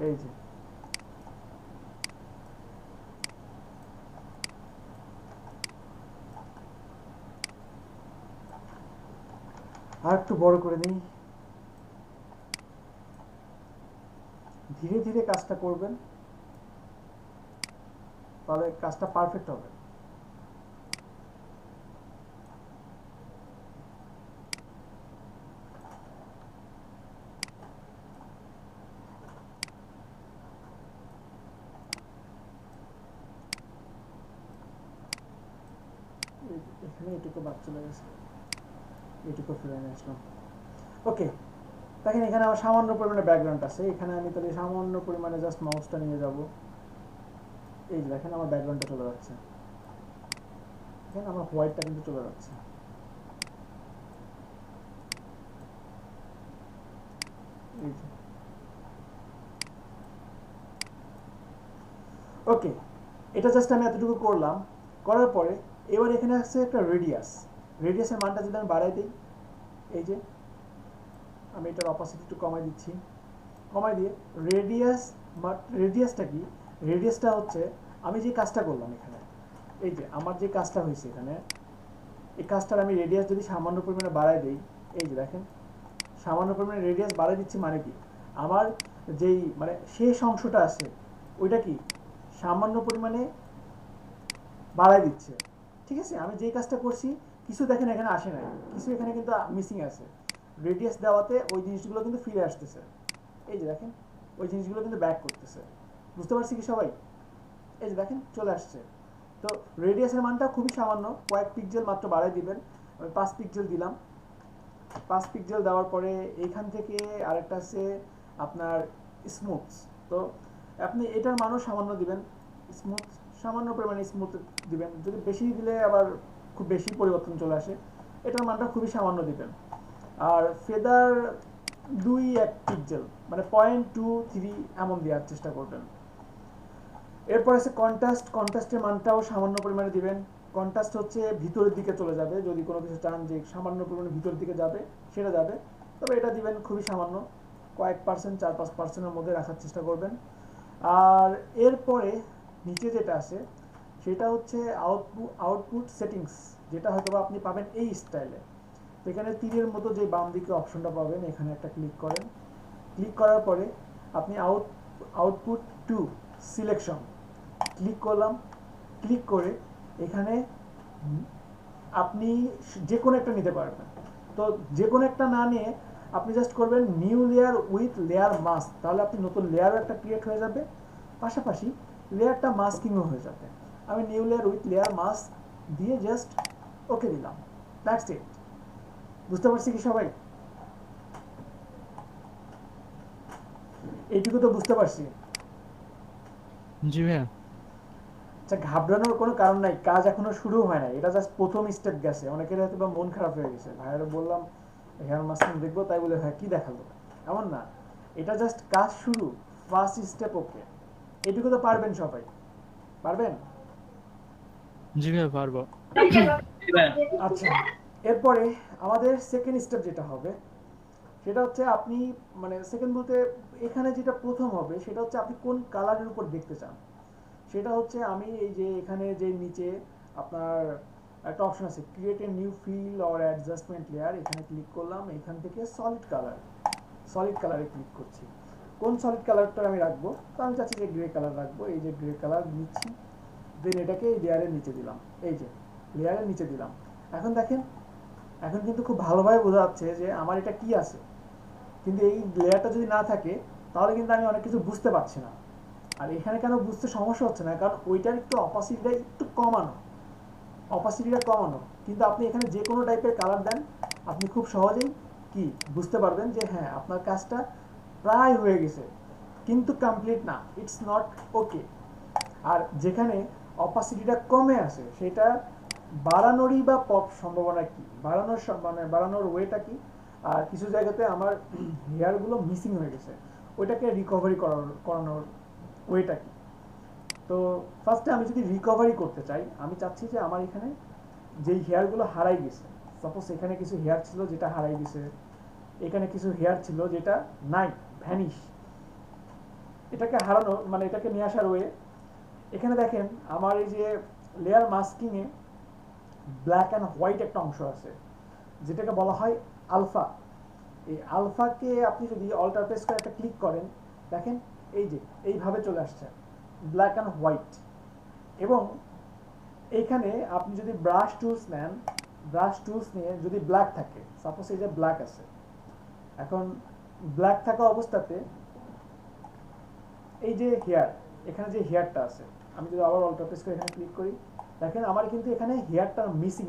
এই যে আর একটু বড় করে নিই। ধীরে ধীরে কাজটা করবেন, তাহলে কাজটা পারফেক্ট হবে। এখানে এটুকু বাদ চলে গেছে, এটুকু ফিরে নিয়ে আসলাম। ওকে, দেখেন এখানে আমার সামান্য পরিমাণে ব্যাকগ্রাউন্ড আছে। এখানে আমি তাহলে সামান্য পরিমাণে জাস্ট মাউসটা নিয়ে যাব, এই যে দেখেন আমার ব্যাকগ্রাউন্ডটা চলে যাচ্ছে, দেখেন আমার হোয়াইটটা কিন্তু চলে যাচ্ছে। এই যে ওকে, এটা জাস্ট আমি এতটুকু করলাম। করার পরে এবার এখানে আছে একটা রেডিয়াস, রেডিয়াসের মানটা যদি আমি বাড়াই দিই, এই যে আমি এটার অপাসিটি একটু কমাই দিচ্ছি, কমাই দিয়ে রেডিয়াসটা কি, রেডিয়াসটা হচ্ছে আমি যে কাজটা করলাম এখানে, এই যে আমার যে কাজটা হয়েছে এখানে, এই কাজটার আমি রেডিয়াস যদি সামান্য পরিমাণে বাড়াই দিই, এই যে দেখেন সামান্য পরিমাণে রেডিয়াস বাড়াই দিচ্ছি, মানে কি আমার যেই মানে শেষ অংশটা আছে ওইটা কি সামান্য পরিমাণে বাড়াই দিচ্ছে। ঠিক আছে, আমি যেই কাজটা করছি কিছু দেখেন এখানে আসে নাই, কিছু এখানে কিন্তু মিসিং আছে। রেডিয়াস দেওয়াতে ওই জিনিসগুলো কিন্তু ফিরে আসতেছে, এই যে দেখেন ওই জিনিসগুলো কিন্তু ব্যাক করতেছে। বুঝতে পারছি কি সবাই? এই যে দেখেন চলে আসছে। তো রেডিয়াসের মানটা খুবই সামান্য, কয়েক পিক্সেল মাত্র বাড়াই দিবেন। আমি 5 পিক্সেল দিলাম। 5 পিক্সেল দেওয়ার পরে এইখান থেকে আরেকটা আছে আপনার স্মুথ। তো আপনি এটার মানও সামান্য দিবেন, স্মুথ সামান্য পরিমাণে স্মুথ দিবেন। যদি বেশি দিলে আবার খুব বেশি পরিবর্তন চলে আসে, এটার মানটা খুবই সামান্য দিবেন। আর ফেদার 2-1 পিক্সেল মানে 0.23 এমন দেওয়ার চেষ্টা করবেন। এরপর আছে কন্ট্রাস্ট, কন্ট্রাস্টের মানটাও সামান্য পরিমাণে দিবেন। কন্ট্রাস্ট হচ্ছে ভিতরের দিকে চলে যাবে, যদি কোনো কিছু চান যে সামান্য পরিমাণে ভিতরের দিকে যাবে সেটা যাবে, তবে এটা দিবেন খুবই সামান্য, কয়েক পার্সেন্ট, 4-5%-এর মধ্যে রাখার চেষ্টা করবেন। আর এরপরে নিচে যেটা আছে সেটা হচ্ছে আউটপুট সেটিংস, যেটা হয়তো আপনি পাবেন এই স্টাইলে। তো এখানে তীরের মতো যে বাম দিকে অপশনটা পাবেন, এখানে একটা ক্লিক করেন। ক্লিক করার পরে আপনি আউটপুট টু সিলেকশন ক্লিক করলাম। ক্লিক করে এখানে আপনি যে কোনো একটা নিতে পারবেন। তো যে কোনো একটা না নিয়ে আপনি জাস্ট করবেন new layer with layer mask, তাহলে আপনি নতুন লেয়ারও একটা ক্রিয়েট হয়ে যাবে, পাশাপাশি লেয়ারটা মাস্কিংও হয়ে যাবে। আমি new layer with layer mask দিয়ে জাস্ট ওকে দিলাম, দ্যাটস ইট। বুঝতে পারছি কি সবাই? এইটুকু তো বুঝতে পারছি। জি ভাইয়া। আচ্ছা, ঘাবড়ানোর কোনো কারণ নাই, কাজ এখনো শুরু হয় নাই, এটা জাস্ট প্রথম স্টেপ গেছে। অনেকের হয়তো বা মন খারাপ হয়ে গেছে, ভাইয়ারও বললাম হেয়ার মাস্কিং দেখবো, তাই বলে ভাই কি দেখালো, এমন না, এটা জাস্ট কাজ শুরু, ফার্স্ট স্টেপ। ওকে, এটুকু তো পারবেন সবাই? পারবেন? জি ভাইয়া পারবো। আচ্ছা, এরপরে আমাদের সেকেন্ড স্টেপ যেটা হবে সেটা হচ্ছে আপনি মানে সেকেন্ড বলতে এখানে যেটা প্রথম হবে সেটা হচ্ছে আপনি কোন কালারের উপর দেখতে চান। সেটা হচ্ছে আমি এই যে এখানে যে নিচে আপনার একটা অপশন আছে create a new fill or adjustment layer, এখানে ক্লিক করলাম। এখান থেকে সলিড কালারে ক্লিক করছি। কোন সলিড কালারটা আমি রাখবো? তো আমি চাচ্ছি যে গ্রে কালার রাখবো। এই যে গ্রে কালার নিচ্ছি, দেন এটাকে এই লেয়ারের নিচে দিলাম, এই যে লেয়ারের নিচে দিলাম। এখন দেখেন, এখন কিন্তু খুব ভালোভাবে বোঝা যাচ্ছে যে আমার এটা কি আছে, কিন্তু এই লেয়ারটা যদি না থাকে তাহলে কিন্তু আমি অনেক কিছু বুঝতে পারছি না। আর এখানে কেন বুঝতে সমস্যা হচ্ছে না, কারণ ওইটার একটু অপাসিটিটা একটু কমানো, কিন্তু আপনি এখানে যে কোনো টাইপের কালার দেন, আপনি খুব সহজেই কি বুঝতে পারবেন যে হ্যাঁ আপনার কাজটা প্রায় হয়ে গেছে, কিন্তু কমপ্লিট না, ইটস নট ওকে। আর যেখানে অপাসিটিটা কমে আসে সেটা বাড়ানোরই বা সম্ভাবনা কি, বাড়ানোর ওয়েটা কি। আর কিছু জায়গাতে আমার হেয়ারগুলো মিসিং হয়ে গেছে, ওইটাকে রিকভারি করানোর ওয়েটা কি। তো ফার্স্টে আমি যদি রিকভারি করতে চাই, আমি চাচ্ছি যে আমার এখানে যেই হেয়ারগুলো হারাই গেছে, সাপোজ এখানে কিছু হেয়ার ছিল যেটা হারাই গেছে, এখানে কিছু হেয়ার ছিল যেটা নাই, ভ্যানিশ, এটাকে হারানো মানে এটাকে নিয়ে আসার ওয়ে। এখানে দেখেন আমার এই যে লেয়ার মাস্কিংয়ে ব্ল্যাক অ্যান্ড হোয়াইট একটা অংশ আছে যেটাকে বলা হয় আলফা। এই আলফাকে আপনি যদি অল্টার প্রেস করে একটা ক্লিক করেন, দেখেন এই যে এইভাবে চলে আসছে ব্ল্যাক অ্যান্ড হোয়াইট। এবং এইখানে আপনি যদি ব্রাশ টুলস নেন, ব্রাশ টুলস নিয়ে যদি ব্ল্যাক থাকে, সাপোজ এই যে ব্ল্যাক আছে, এখন ব্ল্যাক থাকা অবস্থাতে এই যে হেয়ার, এখানে যে হেয়ারটা আছে, আমি যদি আবার অল্টার প্রেস করে এখানে ক্লিক করি, দেখেন আমার কিন্তু এখানে হেয়ারটা মিসিং,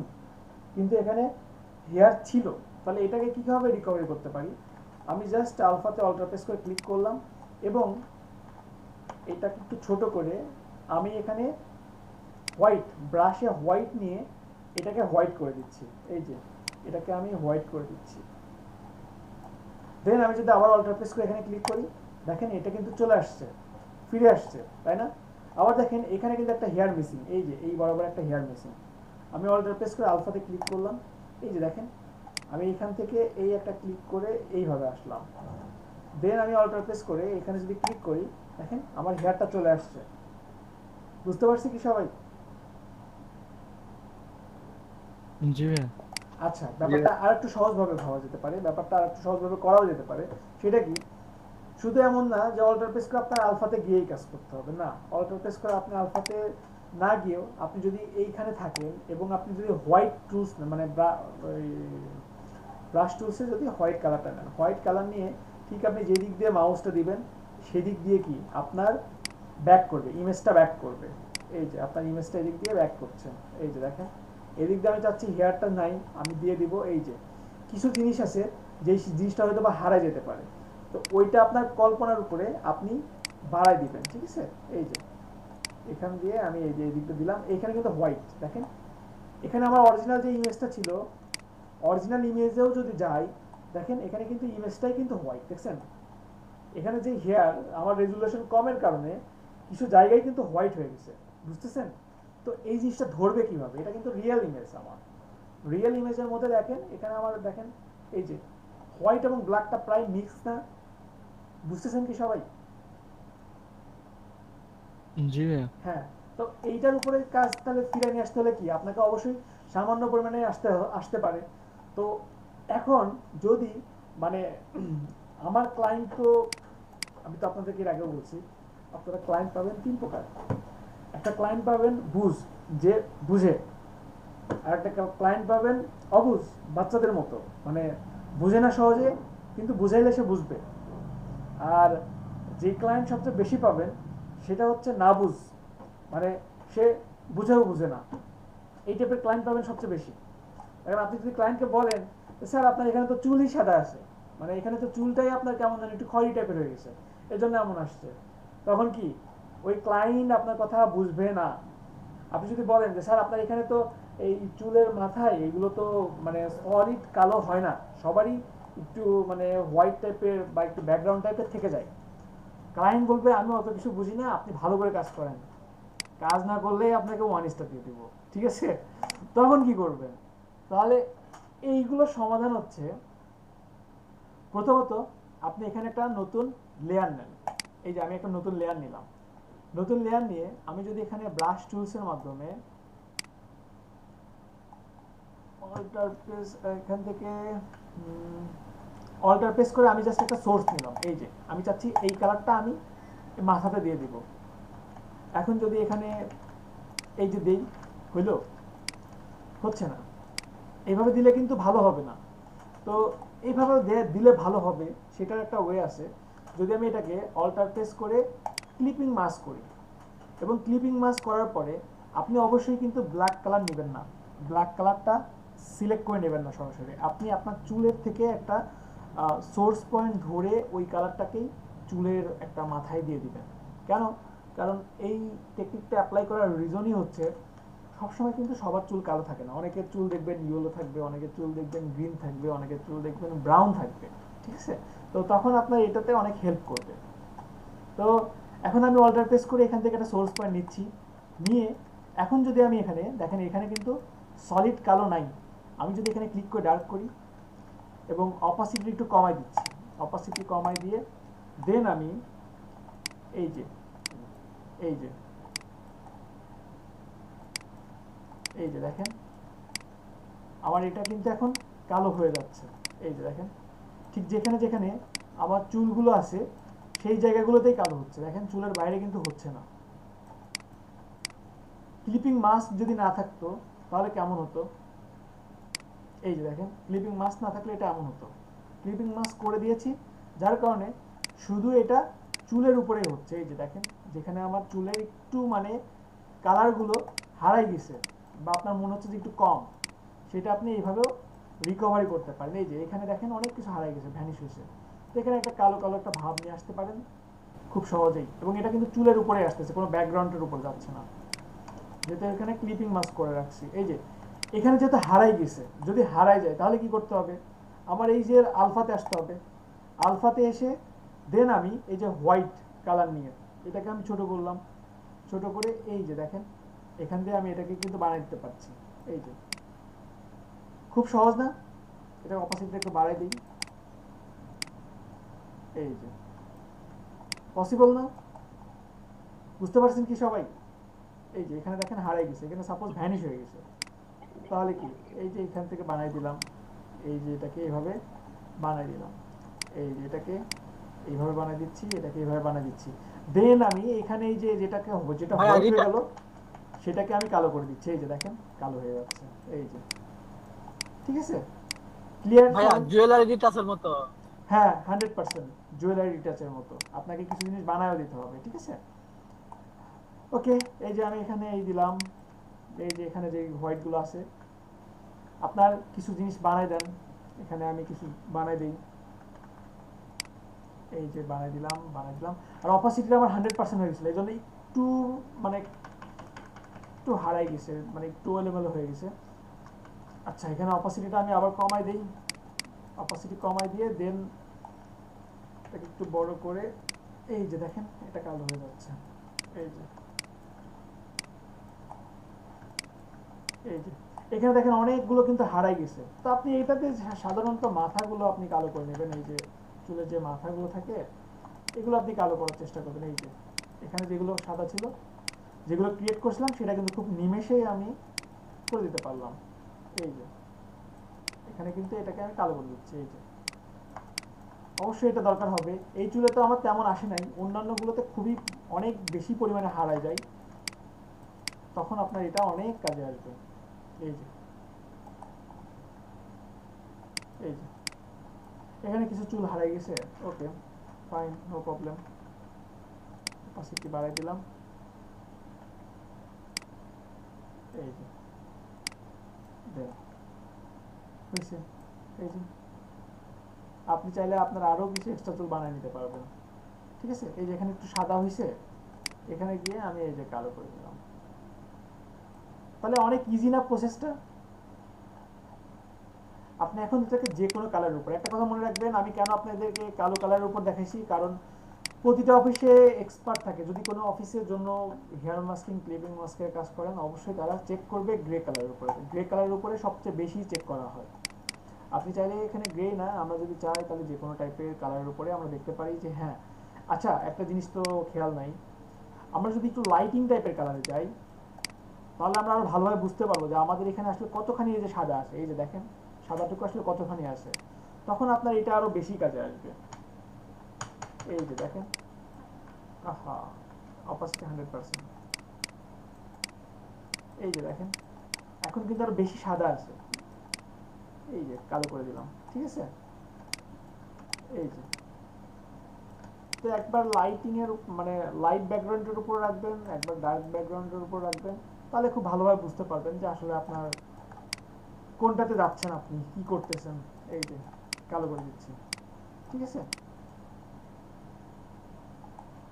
কিন্তু এখানে হেয়ার ছিল। তাহলে এটাকে কীভাবে রিকভারি করতে পারি? আমি জাস্ট আলফাতে অল্টার প্রেস করে ক্লিক করলাম এবং এটাকে একটু ছোট করে আমি এখানে হোয়াইট ব্রাশে হোয়াইট নিয়ে এটাকে হোয়াইট করে দিচ্ছি। এই যে এটাকে আমি হোয়াইট করে দিচ্ছি। দেন আমি যদি আবার অল্টার প্রেস করে এখানে ক্লিক করি, দেখেন এটা কিন্তু চলে আসছে, ফিরে আসছে, তাই না? আবার দেখেন এখানে কিন্তু একটা হেয়ার মিসিং, এই যে এই বরাবর একটা হেয়ার মিসিং। আমি অল্টার প্রেস করে আলফাতে ক্লিক করলাম, এই যে দেখেন আমি এখান থেকে এই একটা ক্লিক করে এইভাবে আসলাম। দেন আমি অল্টার প্রেস করে এখানে যদি ক্লিক করি, দেখেন আমার হেয়ারটা চলে আসছে। বুঝতে পারছি কি সবাই? জি ভাইয়া। আচ্ছা, ব্যাপারটা আরেকটু সহজভাবে ভাবা যেতে পারে, ব্যাপারটা আরেকটু সহজভাবে করাও যেতে পারে। সেটা কি, শুধু এমন না যে অল্টার প্রেস করে আপনার আলফাতে গিয়েই কাজ করতে হবে, না। অল্টার প্রেস করে আপনি আলফাতে না গিয়েও আপনি যদি এইখানে থাকেন এবং আপনি যদি হোয়াইট টুলস মানে ব্রাশ টুলসে যদি হোয়াইট কালারটা নেন, হোয়াইট কালার নিয়ে ঠিক আপনি যে দিক দিয়ে মাউসটা দিবেন সেদিক দিয়ে কি আপনার ব্যাক করবে, ইমেজটা ব্যাক করবে। এই যে আপনার ইমেজটা এদিক দিয়ে ব্যাক করছে, এই যে দেখেন এদিক দিয়ে আমি চাচ্ছি হেয়ারটা নাই, আমি দিয়ে দিব। এই যে কিছু জিনিস আছে যে জিনিসটা হয়তো বা হারাই যেতে পারে, তো ওইটা আপনার কল্পনার উপরে আপনি বাড়াই দিবেন, ঠিক আছে? এই যে এখান দিয়ে আমি এই যে এদিকটা দিলাম, এখানে কিন্তু হোয়াইট, দেখেন এখানে আমার অরিজিনাল যে ইমেজটা ছিল, অরিজিনাল ইমেজেও যদি যাই, দেখেন এখানে কিন্তু ইমেজটাই কিন্তু হোয়াইট, দেখছেন? এখানে যে হেয়ার আমার রেজুলেশন কমের কারণে কিছু জায়গায় কিন্তু হোয়াইট হয়ে গেছে, বুঝতেছেন? তো এই জিনিসটা ধরবে কিভাবে? এটা কিন্তু রিয়েল ইমেজ, আমার রিয়েল ইমেজের মধ্যে দেখেন এখানে আমার দেখেন এই যে হোয়াইট এবং ব্ল্যাকটা প্রায় মিক্স না, বুঝতেছেন কি সবাই? জি ভাইয়া। হ্যাঁ, তো এইটার উপরে কাজ তাহলে ফিরে নিয়ে আসতে হলে কি আপনাকে অবশ্যই সামান্য পরিমাণে আসতে পারে। তো এখন যদি মানে আমার ক্লায়েন্ট, তো আমি তো আপনাদেরকে এর আগেও বলছি, আপনারা ক্লায়েন্ট পাবেন তিন প্রকার। একটা ক্লায়েন্ট পাবেন যে বুঝে, আর একটা ক্লায়েন্ট পাবেন অবুঝ, বাচ্চাদের মতো, মানে বুঝে না সহজে কিন্তু বুঝাইলে সে বুঝবে। আর যে ক্লায়েন্ট সবচেয়ে বেশি পাবেন সেটা হচ্ছে না বুঝ, মানে সে বুঝেও বুঝে না, এই টাইপের ক্লায়েন্ট পাবেন সবচেয়ে বেশি। এখন আপনি যদি ক্লায়েন্টকে বলেন স্যার আপনার এখানে তো চুলই সাদা আছে, মানে এখানে তো চুলটাই আপনার কেমন জানি একটু খয়েরি টাইপের হয়ে গেছে, এর জন্য এমন আসছে, তখন কি ওই ক্লায়েন্ট আপনার কথা বুঝবে না। আপনি যদি বলেন যে স্যার আপনার এখানে তো এই চুলের মাথায় এগুলো তো মানে সলিড কালো হয় না, সবারই একটু মানে হোয়াইট টাইপের বা একটু ব্যাকগ্রাউন্ড টাইপের থেকে যায়, ক্লায়েন্ট বলবে আমি অত কিছু বুঝি না, আপনি ভালো করে কাজ করেন, কাজ না করলেই আপনাকে 1 স্টার দিয়ে দিব, ঠিক আছে? তখন কি করবেন? তাহলে এইগুলো সমাধান হচ্ছে প্রথমত আপনি এখানে একটা নতুন লেয়ার নেন। এই যে আমি একটা নতুন লেয়ার নিলাম, নতুন লেয়ার নিয়ে আমি যদি এখানে ব্রাশ টুলসের মাধ্যমে অল্টার প্রেস, এখান থেকে অল্টার প্রেস করে আমি জাস্ট একটা সোর্স নিলাম, এই যে আমি চাচ্ছি এই কালারটা আমি মাথাতে দিয়ে দিব। এখন যদি এখানে এই যে দেই, হইলো? হচ্ছে না, এইভাবে দিলে কিন্তু ভালো হবে না। তো এইভাবে দিলে ভালো হবে, সেটার একটা ওয়ে আছে। যদি আমি এটাকে অল্টার প্রেস করে ক্লিপিং মাস্ক করি, এবং ক্লিপিং মাস্ক করার পরে আপনি অবশ্যই কিন্তু ব্ল্যাক কালার নেবেন না, ব্ল্যাক কালারটা সিলেক্ট করে নেবেন না সরাসরি, আপনি আপনার চুলের থেকে একটা সোর্স পয়েন্ট ধরে ওই কালারটাকেই চুলের একটা মাথায় দিয়ে দিবেন। কেন? কারণ এই টেকনিকটা অ্যাপ্লাই করার রিজনই হচ্ছে সবসময় কিন্তু সবার চুল কালো থাকে না, অনেকের চুল দেখবেন ইয়েলো থাকবে, অনেকের চুল দেখবেন গ্রিন থাকবে, অনেকের চুল দেখবেন ব্রাউন থাকবে, ঠিক আছে? তো তখন আপনার এটাতে অনেক হেল্প করবে। তো এখন আমি অল্টার প্রেস করে এখান থেকে একটা সোর্স পয়েন্ট নিচ্ছি, নিয়ে এখন যদি আমি এখানে দেখেন এখানে কিন্তু সলিড কালো নাই, আমি যদি এখানে ক্লিক করে ডার্ক করি এবং অপাসিটি একটু কমাই দিচ্ছি, অপাসিটি কমাই দিয়ে দেন আমি এই যে এই যে এই যে দেখেন আমার এটা কিন্তু এখন কালো হয়ে যাচ্ছে, এই যে দেখেন ঠিক যেখানে যেখানে আমার চুলগুলো আছে সেই জায়গাগুলোতেই কালো হচ্ছে, দেখেন চুলের বাইরে কিন্তু হচ্ছে না। ক্লিপিং মাস্ক যদি না থাকতো তাহলে কেমন হতো? এই যে দেখেন, ক্লিপিং মাস্ক না থাকলে এটা এমন হতো। ক্লিপিং মাস্ক করে দিয়েছি, যার কারণে শুধু এটা চুলের উপরেই হচ্ছে। এই যে দেখেন, যেখানে আমার চুলের একটু মানে কালারগুলো হারাই গেছে বা আপনার মনে হচ্ছে যে একটু কম, সেটা আপনি এইভাবেও রিকভারি করতে পারেন। এই যে এখানে দেখেন অনেক কিছু হারাই গেছে, ভ্যানিশ হয়েছে। তো এখানে একটা কালো কালো একটা ভাব নিয়ে আসতে পারেন খুব সহজেই, এবং এটা কিন্তু চুলের উপরে আসতেছে, কোনো ব্যাকগ্রাউন্ডের উপর যাচ্ছে না, যেহেতু এখানে ক্লিপিং মাস্ক করে রাখছি। এই যে এখানে যেহেতু হারাই গেছে, যদি হারাই যায় তাহলে কি করতে হবে? আমার এই যে আলফাতে আসতে হবে। আলফাতে এসে দেন আমি এই যে হোয়াইট কালার নিয়ে এটাকে আমি ছোট করলাম। ছোট করে এই যে দেখেন, এখান দিয়ে আমি এটাকে কিন্তু বানাই দিতে পারছি। এই যে খুব সহজ না? এটা অপাসিটিটা একটু বাড়াই দিই। এই যে পসিবল না? বুঝতে পারছেন কি সবাই? এই যে এখানে দেখেন হারাই গেছে, এখানে সাপোজ ভ্যানিশ হয়ে গেছে, তাহলে কি এই যে এখান থেকে বানাই দিলাম, এই যে এটাকে এইভাবে বানাই দিলাম, এই যে এটাকে এইভাবে বানাই দিচ্ছি, এটাকে এইভাবে বানাই দিচ্ছি। দেন আমি এখানে এই যে যেটাকে যেটা হোয়াইট হয়ে গেল সেটাকে আমি কালো করে দিচ্ছি। এই যে দেখেন কালো হয়ে যাচ্ছে। এই যে ঠিক আছে, ক্লিয়ার? ভাইয়া জুয়েলারি ডিটাচের মতো। হ্যাঁ 100% জুয়েলারি ডিটাচের মতো। আপনাকে কিছু জিনিস বানায়ও দিতে হবে, ঠিক আছে? ওকে, এই যে আমি এখানে এই দিলাম, এই যে এখানে যে হোয়াইটগুলো আছে, আপনার কিছু জিনিস বানাই দেন। এখানে আমি কিছু বানাই দিই, এই যে বানাই দিলাম। আর অপাসিটিটা আমার 100% হয়ে গেছিল, এই জন্য একটু মানে একটু হারাই গেছে, মানে একটু এলোমেলো হয়ে গেছে। আচ্ছা, এখানে অপাসিটিটা আমি আবার কমাই দিই। অপাসিটি কমাই দিয়ে দেন এটাকে একটু বড় করে, এই যে দেখেন এটা কালো হয়ে যাচ্ছে। এই যে এখানে দেখেন অনেকগুলো কিন্তু হারাই গেছে। তো আপনি এটাতে সাধারণত মাথাগুলো আপনি কালো করে নেবেন। এই যে চুলের যে মাথাগুলো থাকে এগুলো আপনি কালো করার চেষ্টা করবেন। এই যে এখানে যেগুলো সাদা ছিল, যেগুলো ক্রিয়েট করছিলাম, সেটা কিন্তু খুব নিমেষেই আমি করে দিতে পারলাম। এই যে এখানে কিন্তু এটাকে আমি কালো করে দিচ্ছি। এই যে অবশ্যই এটা দরকার হবে। এই চুলে তো আমার তেমন আসে নাই, অন্যান্যগুলোতে খুবই অনেক বেশি পরিমাণে হারাই যায়, তখন আপনার এটা অনেক কাজে আসবে। এই যে এখানে কিছু চুল হারাই গেছে, okay fine, no problem. Opacity বাড়াই দিলাম। এই যে হয়েছে। এই যে আপনি চাইলে আপনার আরো কিছু এক্সট্রা চুল বানিয়ে নিতে পারবেন, ঠিক আছে? এই যে এখানে একটু সাদা হয়েছে, এখানে গিয়ে আমি এই যে কালো করে দিলাম। তাহলে অনেক ইজি না প্রসেসটা? আপনি এখন এটাকে যে কোনো কালারের উপর, একটা কথা মনে রাখবেন, আমি কেন আপনাদেরকে কালো কালারের উপর দেখাইছি, কারণ প্রতিটা অফিসে এক্সপার্ট থাকে। যদি কোনো অফিসের জন্য হেয়ার মাস্কিং, ক্লিপিং মাস্কের কাজ করেন, অবশ্যই তারা চেক করবে গ্রে কালারের উপরে। গ্রে কালারের উপরে সবচেয়ে বেশি চেক করা হয়। আপনি চাইলে এখানে গ্রে না, আমরা যদি চাই তাহলে যে কোনো টাইপের কালারের উপরে আমরা দেখতে পারি যে হ্যাঁ। আচ্ছা, একটা জিনিস তো খেয়াল নাই, আমরা যদি একটু লাইটিং টাইপের কালারে যাই তাহলে আমরা আরো ভালোভাবে বুঝতে পারবো যে আমাদের এখানে আসলে কতখানি এই যে সাদা আছে। এই যে দেখেন সাদাটুকু আসলে কতখানি আছে, তখন আপনার এটা আরো বেশি কাজে আসবে। এই যে দেখেন, আহা, অপাসিটি 100%। এই যে দেখেন এখন কিন্তু আরো বেশি সাদা আছে। এই যে কালো করে দিলাম, ঠিক আছে? এই যে তো একবার লাইটিং এর মানে লাইট ব্যাকগ্রাউন্ডের উপর রাখবেন, একবার ডার্ক ব্যাকগ্রাউন্ডের উপর রাখবেন, তাহলে খুব ভালোভাবে বুঝতে পারবেন যে আসলে আপনার কোনটাতে যাচ্ছেন, আপনি কি করতেছেন। এই যে কালো করে দিচ্ছি, ঠিক আছে?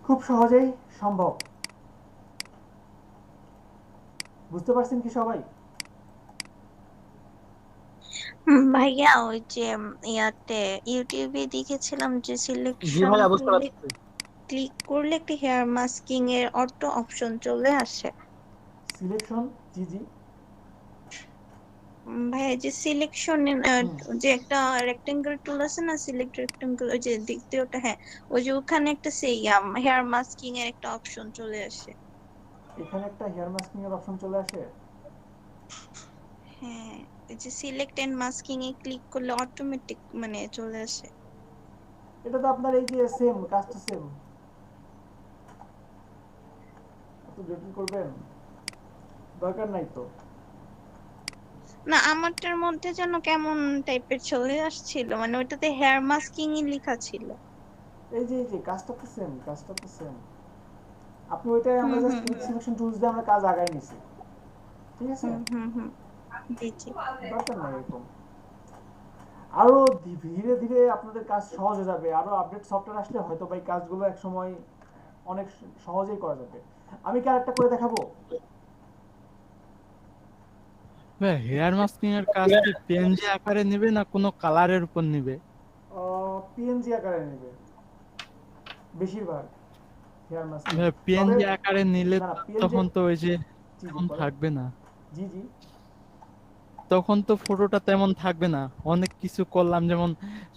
খুব সহজেই সম্ভব। বুঝতে পারছেন কি সবাই? ভাইয়া ওই যে ইয়াতে ইউটিউবে দেখেছিলাম যে জি সিলেকশন ভাইয়া বুঝতে পারছি। ক্লিক করলে একটা হেয়ার মাস্কিং এর অটো অপশন চলে আসে। সিলেকশন, জি জি ভাইয়া যে সিলেকশন যে একটা রেক্টেঙ্গেল টুল আছে না, সিলেক্ট রেক্টেঙ্গেল, ওই যে দ্বিতীয়টা, হ্যাঁ ওই যে ওখানে একটা সেই হেয়ার মাস্কিং এর একটা অপশন চলে আসে। এখানে একটা হেয়ার মাস্কিং এর অপশন চলে আসে। হ্যাঁ, এই যে সিলেক্ট এন্ড মাস্কিং এ ক্লিক করলে অটোমেটিক মানে চলে আসে। এটা তো আপনার এই যে সেম কাজটা সেম, এত জটিল করবেন? দরকার নাই তো। না আমারটার মধ্যে যেন কেমন টাইপের চলে আসছিল, মানে ওইটাতে হেয়ার মাস্কিংই লেখা ছিল। এই যে কাজটা তো সেম, কাজটা তো সেম। আপনি ওইটাই হুম আমরা জাস্ট হুম কুইক হুম সিলেকশন টুলস দিয়ে আমরা কাজ আগাই নিছি, ঠিক আছে? হুম হুম হুম জি জি। দরকার নাই এরকম। আরো ধীরে ধীরে আপনাদের কাজ সহজ হয়ে যাবে। আরো আপডেট সফটওয়্যার আসলে হয়তো বা এই কাজগুলো এক সময় অনেক সহজেই করা যাবে। আমি কি আরেকটা করে দেখাবো? ভাই হেয়ার মাস্কিং এর কাজ কি পিএনজি আকারে নিবে না কোনো কালারের উপর নিবে? পিএনজি আকারে নেবে বেশিরভাগ হেয়ার মাস্কিং। ভাই তবে পিএনজি আকারে নিলে না না পিএনজি, তখন তো ওই যে জি জি তেমন বলেন। থাকবে না, জি জি তখন তো ফটোটা তেমন থাকবে না। অনেক কিছু করলাম, যেমন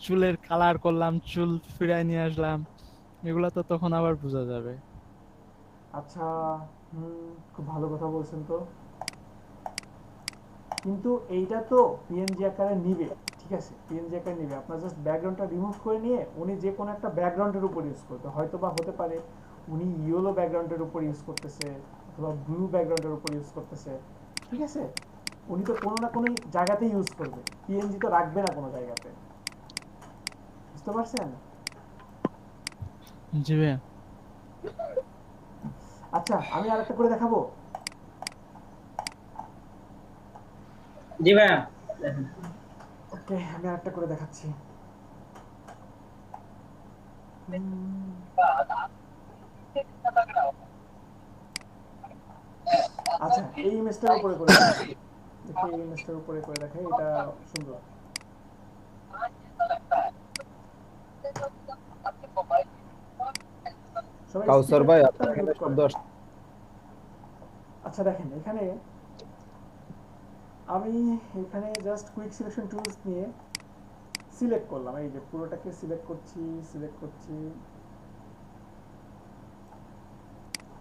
চুলের কালার করলাম, চুল ফিরায় নিয়ে আসলাম, এগুলা তো তখন আবার বোঝা যাবে। আচ্ছা, খুব ভালো কথা বলছেন তো। কিন্তু এইটা তো পিএনজি আকারে নিবে, ঠিক আছে? পিএনজি আকারে নিবে, আপনার জাস্ট ব্যাকগ্রাউন্ডটা রিমুভ করে নিয়ে উনি যে কোনো একটা ব্যাকগ্রাউন্ডের উপর ইউজ করবে। হয়তো বা হতে পারে উনি ইয়েলো ব্যাকগ্রাউন্ডের উপর ইউজ করতেছে অথবা ব্লু ব্যাকগ্রাউন্ডের উপর ইউজ করতেছে, ঠিক আছে? উনি তো কোনো না কোনো জায়গাতে ইউজ করবে, পিএনজি তো রাখবে না কোনো জায়গাতে, বুঝতে পারছেন? জি ভাইয়া। আচ্ছা, আমি আরেকটা করে দেখাবো। জি ভাইয়া। ওকে, আমি আরেকটা করে দেখাচ্ছি। আচ্ছা, এই ইমেজটার উপরে করে দেখাই। দেখি এই ইমেজটার উপরে করে দেখাই, এটা সুন্দর। সবাই কাউসার ভাই স্পিকারটা আপনার এখানে মিউট করেন। শব্দ আসছে। আচ্ছা দেখেন, এখানে আমি এখানে জাস্ট কুইক সিলেকশন টুলস নিয়ে সিলেক্ট করলাম। এই যে পুরোটাকে সিলেক্ট করছি,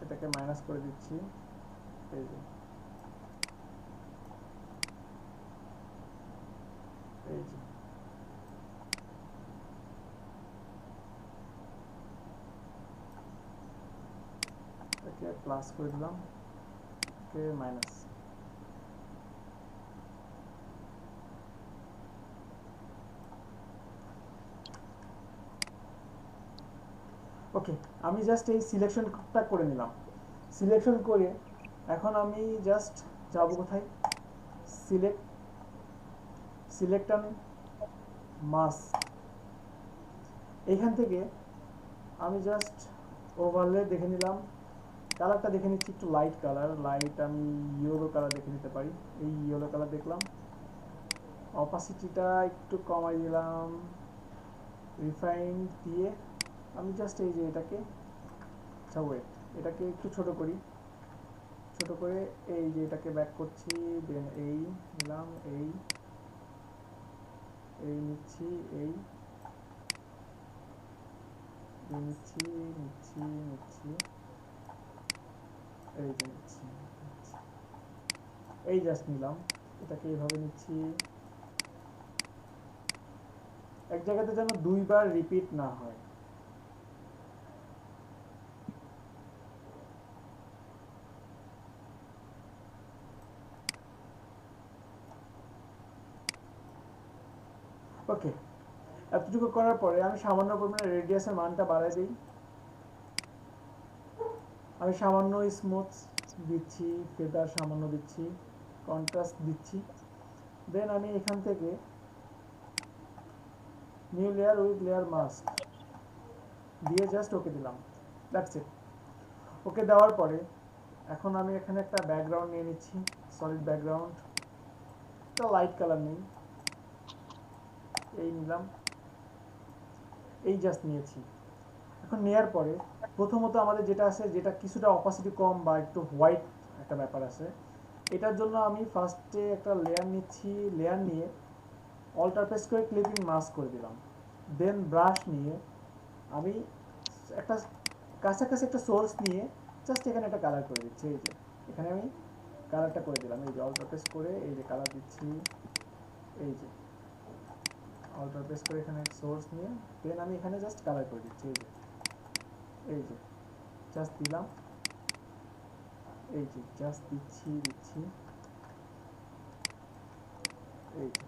এটাকে মাইনাস করে দিচ্ছি। এই যে এই যে এটাকে প্লাস করে দিলাম, এটাকে মাইনাস। ওকে, আমি জাস্ট এই সিলেকশনটা করে নিলাম। সিলেকশন করে এখন আমি জাস্ট যাব কোথায়, সিলেক্ট অ্যান্ড মাস্ক। এইখান থেকে আমি জাস্ট ওভারলে দেখে নিলাম, কালারটা দেখে নিচ্ছি একটু লাইট কালার, লাইট আমি ইয়েলো কালার দেখে নিতে পারি। এই ইয়েলো কালার দেখলাম, অপাসিটিটা একটু কমাই দিলাম, রিফাইন দিয়ে আমি জাস্ট এই যে এটাকে, আচ্ছা ওয়েট, এটাকে একটু ছোট করি, ছোট করে এই যে এটাকে ব্যাক করছি, দেন এই নিলাম, এই নিচ্ছি, এই নিচ্ছি, এই যে নিচ্ছি, এই জাস্ট নিলাম, এটাকে এইভাবে নিচ্ছি। এক জায়গাতে যেন দুইবার রিপিট না হয়। ওকে, এতটুকু করার পরে আমি সামান্য পরিমাণে রেডিয়াসের মানটা বাড়াই দিই। আমি সামান্য স্মুথ দিচ্ছি, ফেদার সামান্য দিচ্ছি, কন্ট্রাস্ট দিচ্ছি। দেন আমি এখান থেকে new layer with layer mask দিয়ে জাস্ট ওকে দিলাম, দ্যাটস ইট। ওকে দেওয়ার পরে এখন আমি এখানে একটা ব্যাকগ্রাউন্ড নিয়ে নিচ্ছি, সলিড ব্যাকগ্রাউন্ড, একটা লাইট কালার নেই, এই নিলাম, এই জাস্ট নিয়েছি। এখন নেয়ার পরে প্রথমত আমাদের যেটা আছে, যেটা কিছুটা অপাসিটি কম বা একটু হোয়াইট একটা ব্যাপার আছে, এটার জন্য আমি ফার্স্টে একটা লেয়ার নিচ্ছি, লেয়ার নিয়ে অল্টার প্রেস করে ক্লিপিং মাস্ক করে দিলাম। দেন ব্রাশ নিয়ে আমি একটা কাছাকাছি একটা সোর্স নিয়ে জাস্ট এখানে একটা কালার করে দিচ্ছি। এই যে এখানে আমি কালারটা করে দিলাম, এই যে অল্টার প্রেস করে এই যে কালার দিচ্ছি, এই যে অল্টার প্রেস করে এখানে সোর্স নিয়ে দেন আমি এখানে জাস্ট কালার করে দিচ্ছি। এই যে জাস্ট দিলাম, এই যে জাস্ট দিচ্ছি এই যে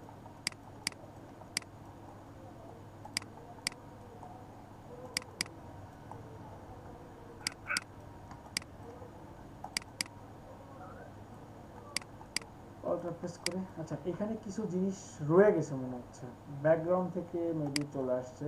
অল্টার প্রেস করে। আচ্ছা এখানে কিছু জিনিস রয়ে গেছে মনে হচ্ছে, ব্যাকগ্রাউন্ড থেকে মেবি চলে আসছে।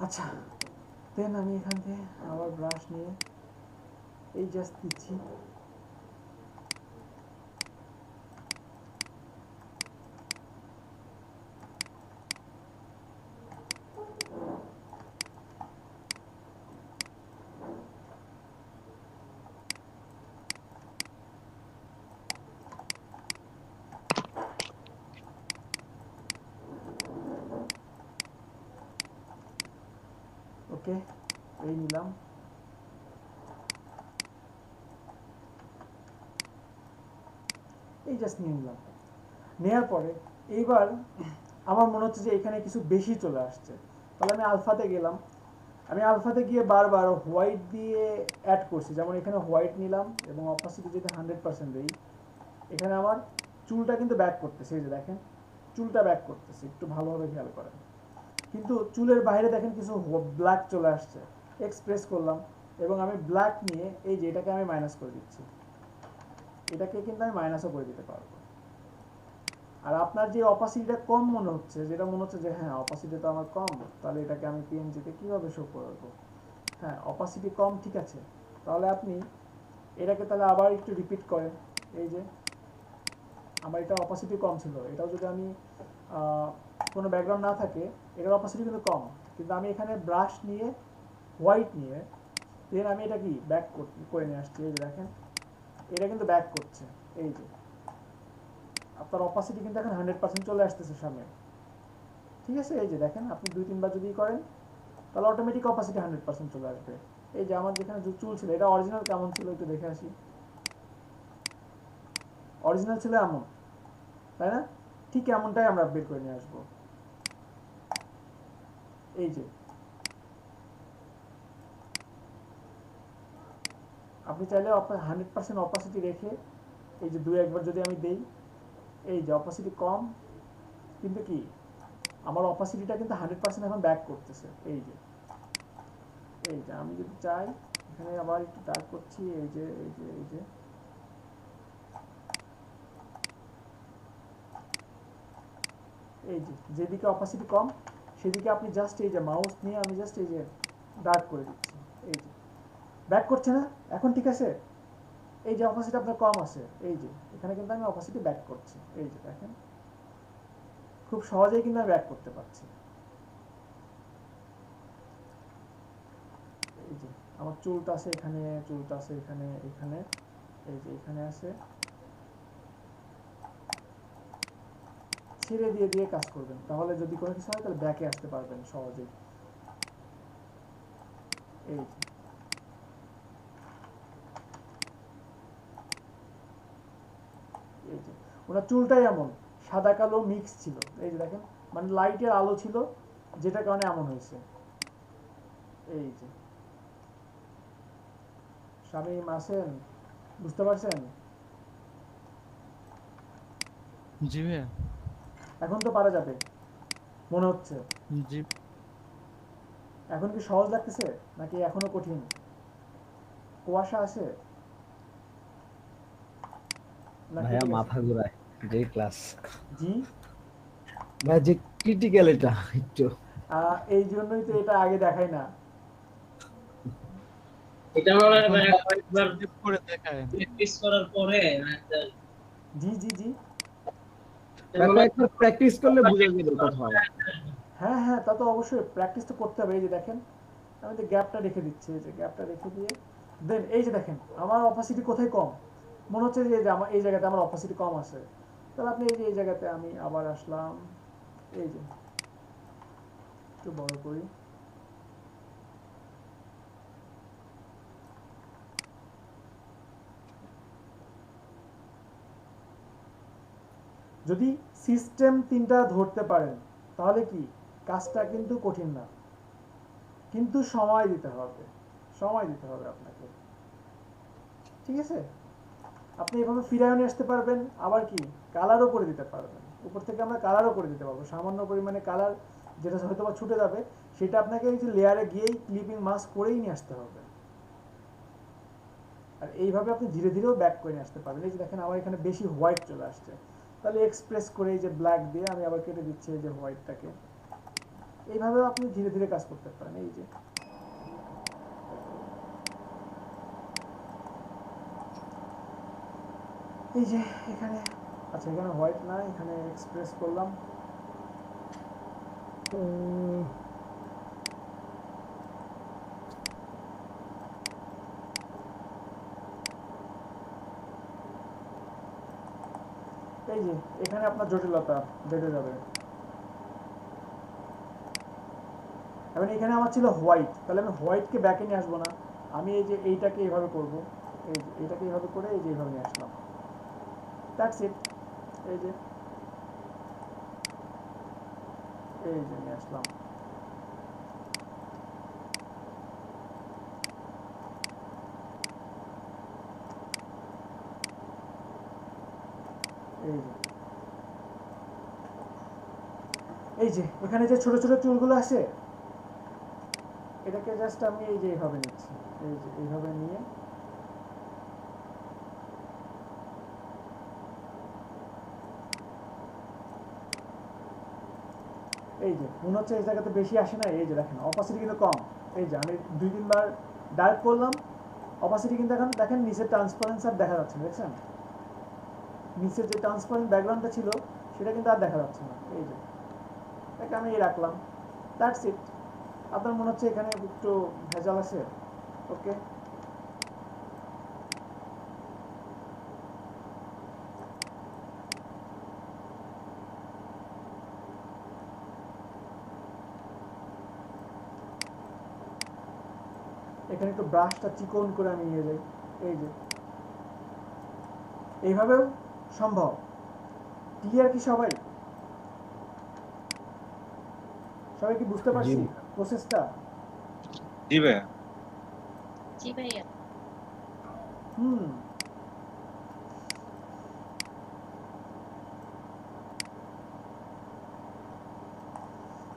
আচ্ছা দেন আমি এখান থেকে আবার ব্রাশ নিয়ে এই জাস্ট দিচ্ছি। ওকে এই নিলাম। এই জাস্ট নিয়ে নিলাম। নেওয়ার পরে এইবার আমার মনে হচ্ছে যে এখানে কিছু বেশি চলে আসছে, তাহলে আমি আলফাতে গেলাম। আমি আলফাতে গিয়ে বারবার হোয়াইট দিয়ে অ্যাড করছি, যেমন এখানে হোয়াইট নিলাম এবং অপাসিটি যদি 100% দিই, এখানে আমার চুলটা কিন্তু ব্যাক করতেছে। এই যে দেখেন চুলটা ব্যাক করতেছে, একটু ভালোভাবে খেয়াল করেন। কিন্তু চুলের বাইরে দেখেন কিছু ব্ল্যাক চলে আসছে। এক্সপ্রেস করলাম এবং আমি ব্ল্যাক নিয়ে এই যে এটাকে আমি মাইনাস করে দিচ্ছি, এটাকে কিন্তু আমি মাইনাসও করে দিতে পারবো। আর আপনার যে অপাসিটিটা কম মনে হচ্ছে, যেটা মনে হচ্ছে যে হ্যাঁ অপাসিটি তো আমার কম, তাহলে এটাকে আমি পিএনজিতে কীভাবে শো করবো? হ্যাঁ অপাসিটি কম, ঠিক আছে, তাহলে আপনি এটাকে তাহলে আবার একটু রিপিট করেন। এই যে আমার এটা অপাসিটি কম ছিল, এটাও যদি আমি কোনো ব্যাকগ্রাউন্ড না থাকে এটার অপাসিটি কিন্তু কম, কিন্তু আমি এখানে ব্রাশ নিয়ে হোয়াইট নিয়ে দেন আমি এটা কি ব্যাক করে নিয়ে আসছি। এই যে দেখেন এটা কিন্তু ব্যাক করছে। এই যে আপনার অপাসিটি কিন্তু এখন 100% চলে আসতেছে সামনে, ঠিক আছে। এই যে দেখেন আপনি 2-3 বার যদি করেন তাহলে অটোমেটিক অপাসিটি 100% চলে আসবে। এই যে আমার যেখানে চুল ছিল এটা অরিজিনাল কেমন ছিল একটু দেখে আসি। অরিজিনাল ছিল এমন, তাই না? ঠিক এমনটাই আমরা বের করে নিয়ে আসবো। এই যে আপনি চাইলে 100% অপাসিটি রেখে এই যে 2-1 বার যদি আমি দেই, এই যে অপাসিটি কম কিন্তু কি আমার অপাসিটিটা কিন্তু 100% এখন ব্যাক করতেছে। এই যে আমি যদি চাই এখানে আবার একটু ডার্ক করছি। এই যে যেদিকে অপাসিটি কম সেদিকে আপনি জাস্ট এই যে মাউস নিয়ে আমি জাস্ট এই যে ডার্ক করে দিচ্ছি। এই যে ব্যাক করছে না এখন, ঠিক আছে। এই যে অপাসিটি আপনার কম আছে, এই যে এখানে কিন্তু আমি অপাসিটি ব্যাক করছি। এই যে দেখেন খুব সহজেই কিন্তু আমি ব্যাক করতে পারছি। এই যে আমার চুলটা আছে এখানে, চুলটা আছে এখানে, এখানে এই যে এখানে আছে, ছেড়ে দিয়ে দিয়ে কাজ করবেন, তাহলে যদি কোনো কিছু হয় তাহলে ব্যাকে আসতে পারবেন সহজেই। এই যে ওনার চুলটাই এমন সাদা কালো মিক্স ছিল। এই যে দেখেন মানে লাইটের আলো ছিল যেটার কারণে এমন হয়েছে। এই যে শামীম আছেন, বুঝতে পারছেন? জি ভাইয়া। এখন তো পারা যাবে মনে হচ্ছে। জি এখন কি সহজ লাগতেছে নাকি এখনো কঠিন? কুয়াশা আছে ভাইয়া মাথা ঘোরায় যে ক্লাস। জি ভাই যে ক্রিটিক্যাল এটা একটু, এই জন্যই তো এটা আগে দেখাই না। এটা মনে হয় ভাই একবার করে দেখায় প্র্যাকটিস করার পরে জি জি জি একবার প্র্যাকটিস করলে বুঝা যাবে কোথায়। হ্যাঁ হ্যাঁ তা তো অবশ্যই প্র্যাকটিস তো করতে হবে। এই যে দেখেন আমি যে গ্যাপটা রেখে দিচ্ছি, এই যে গ্যাপটা রেখে দিয়ে দেন এই যে দেখেন আমার অপাসিটি কোথায় কম মনে হচ্ছে যে আমার এই জায়গাতে আমার অপাসিটি কম আছে, তাহলে আপনি এই যে এই জায়গাতে আমি আবার আসলাম, এই যে একটু বড় করি, যদি সিস্টেম 3টা ধরতে পারেন তাহলে কি কাজটা কিন্তু কঠিন না, কিন্তু সময় দিতে হবে আপনাকে, ঠিক আছে? আপনি এভাবে ফিরায়ও নিয়ে আসতে পারবেন, আবার কি কালারও করে দিতে পারবেন। উপর থেকে আমরা কালারও করে দিতে পারবো, সামান্য পরিমাণে কালার যেটা হয়তো বা ছুটে যাবে সেটা আপনাকে এই যে লেয়ারে গিয়েই ক্লিপিং মাস্ক করেই নিয়ে আসতে হবে। আর এইভাবে আপনি ধীরে ধীরেও ব্যাক করে নিয়ে আসতে পারবেন। এই যে দেখেন আমার এখানে বেশি হোয়াইট চলে আসছে, তাহলে এক্সপ্রেস করে এই যে ব্ল্যাক দিয়ে আমি আবার কেটে দিচ্ছি এই যে হোয়াইটটাকে। এইভাবেও আপনি ধীরে ধীরে কাজ করতে পারেন। এই যে এখানে আচ্ছা, এখানে হোয়াইট না, এখানে এক্সপ্রেস করলাম। এই যে এখানে আপনার জটিলতা বেড়ে যাবে। এখন এখানে আমার ছিল হোয়াইট, তাহলে আমি হোয়াইটকে ব্যাকে নিয়ে আসবো না, আমি এই যে এইটাকে এইভাবে করব, এই যে এইটাকে এইভাবে করে এই যে এইভাবে নিয়ে আসলাম, দ্যাটস ইট। এই যে নিয়ে আসলাম। এই যে এখানে যে ছোট ছোট চুলগুলো আছে এটাকে জাস্ট আমি এই যে এইভাবে নিচ্ছি, এই যে এইভাবে নিয়ে এই যে মনে হচ্ছে এই জায়গাতে বেশি আসে না। এই যে দেখেন অপাসিটি কিন্তু কম, এই যে আমি 2-3 বার ডার্ক করলাম, অপাসিটি কিন্তু এখন দেখেন নিচের ট্রান্সপারেন্সি আর দেখা যাচ্ছে না, দেখছেন নিচের যে ট্রান্সপারেন্ট ব্যাকগ্রাউন্ডটা ছিল সেটা কিন্তু আর দেখা যাচ্ছে না। এই যে এটাকে আমি রাখলাম, দ্যাটস ইট। আপনার মনে হচ্ছে এখানে একটু ভেজাল আছে, ওকে। এখানে একটু ব্রাশটা চিকন করে আমি নিয়ে যাই, এই যে এইভাবেও সম্ভব। ক্লিয়ার কি সবাই? সবাই কি বুঝতে পারছি প্রসেসটা? জি ভাইয়া। জি ভাইয়া।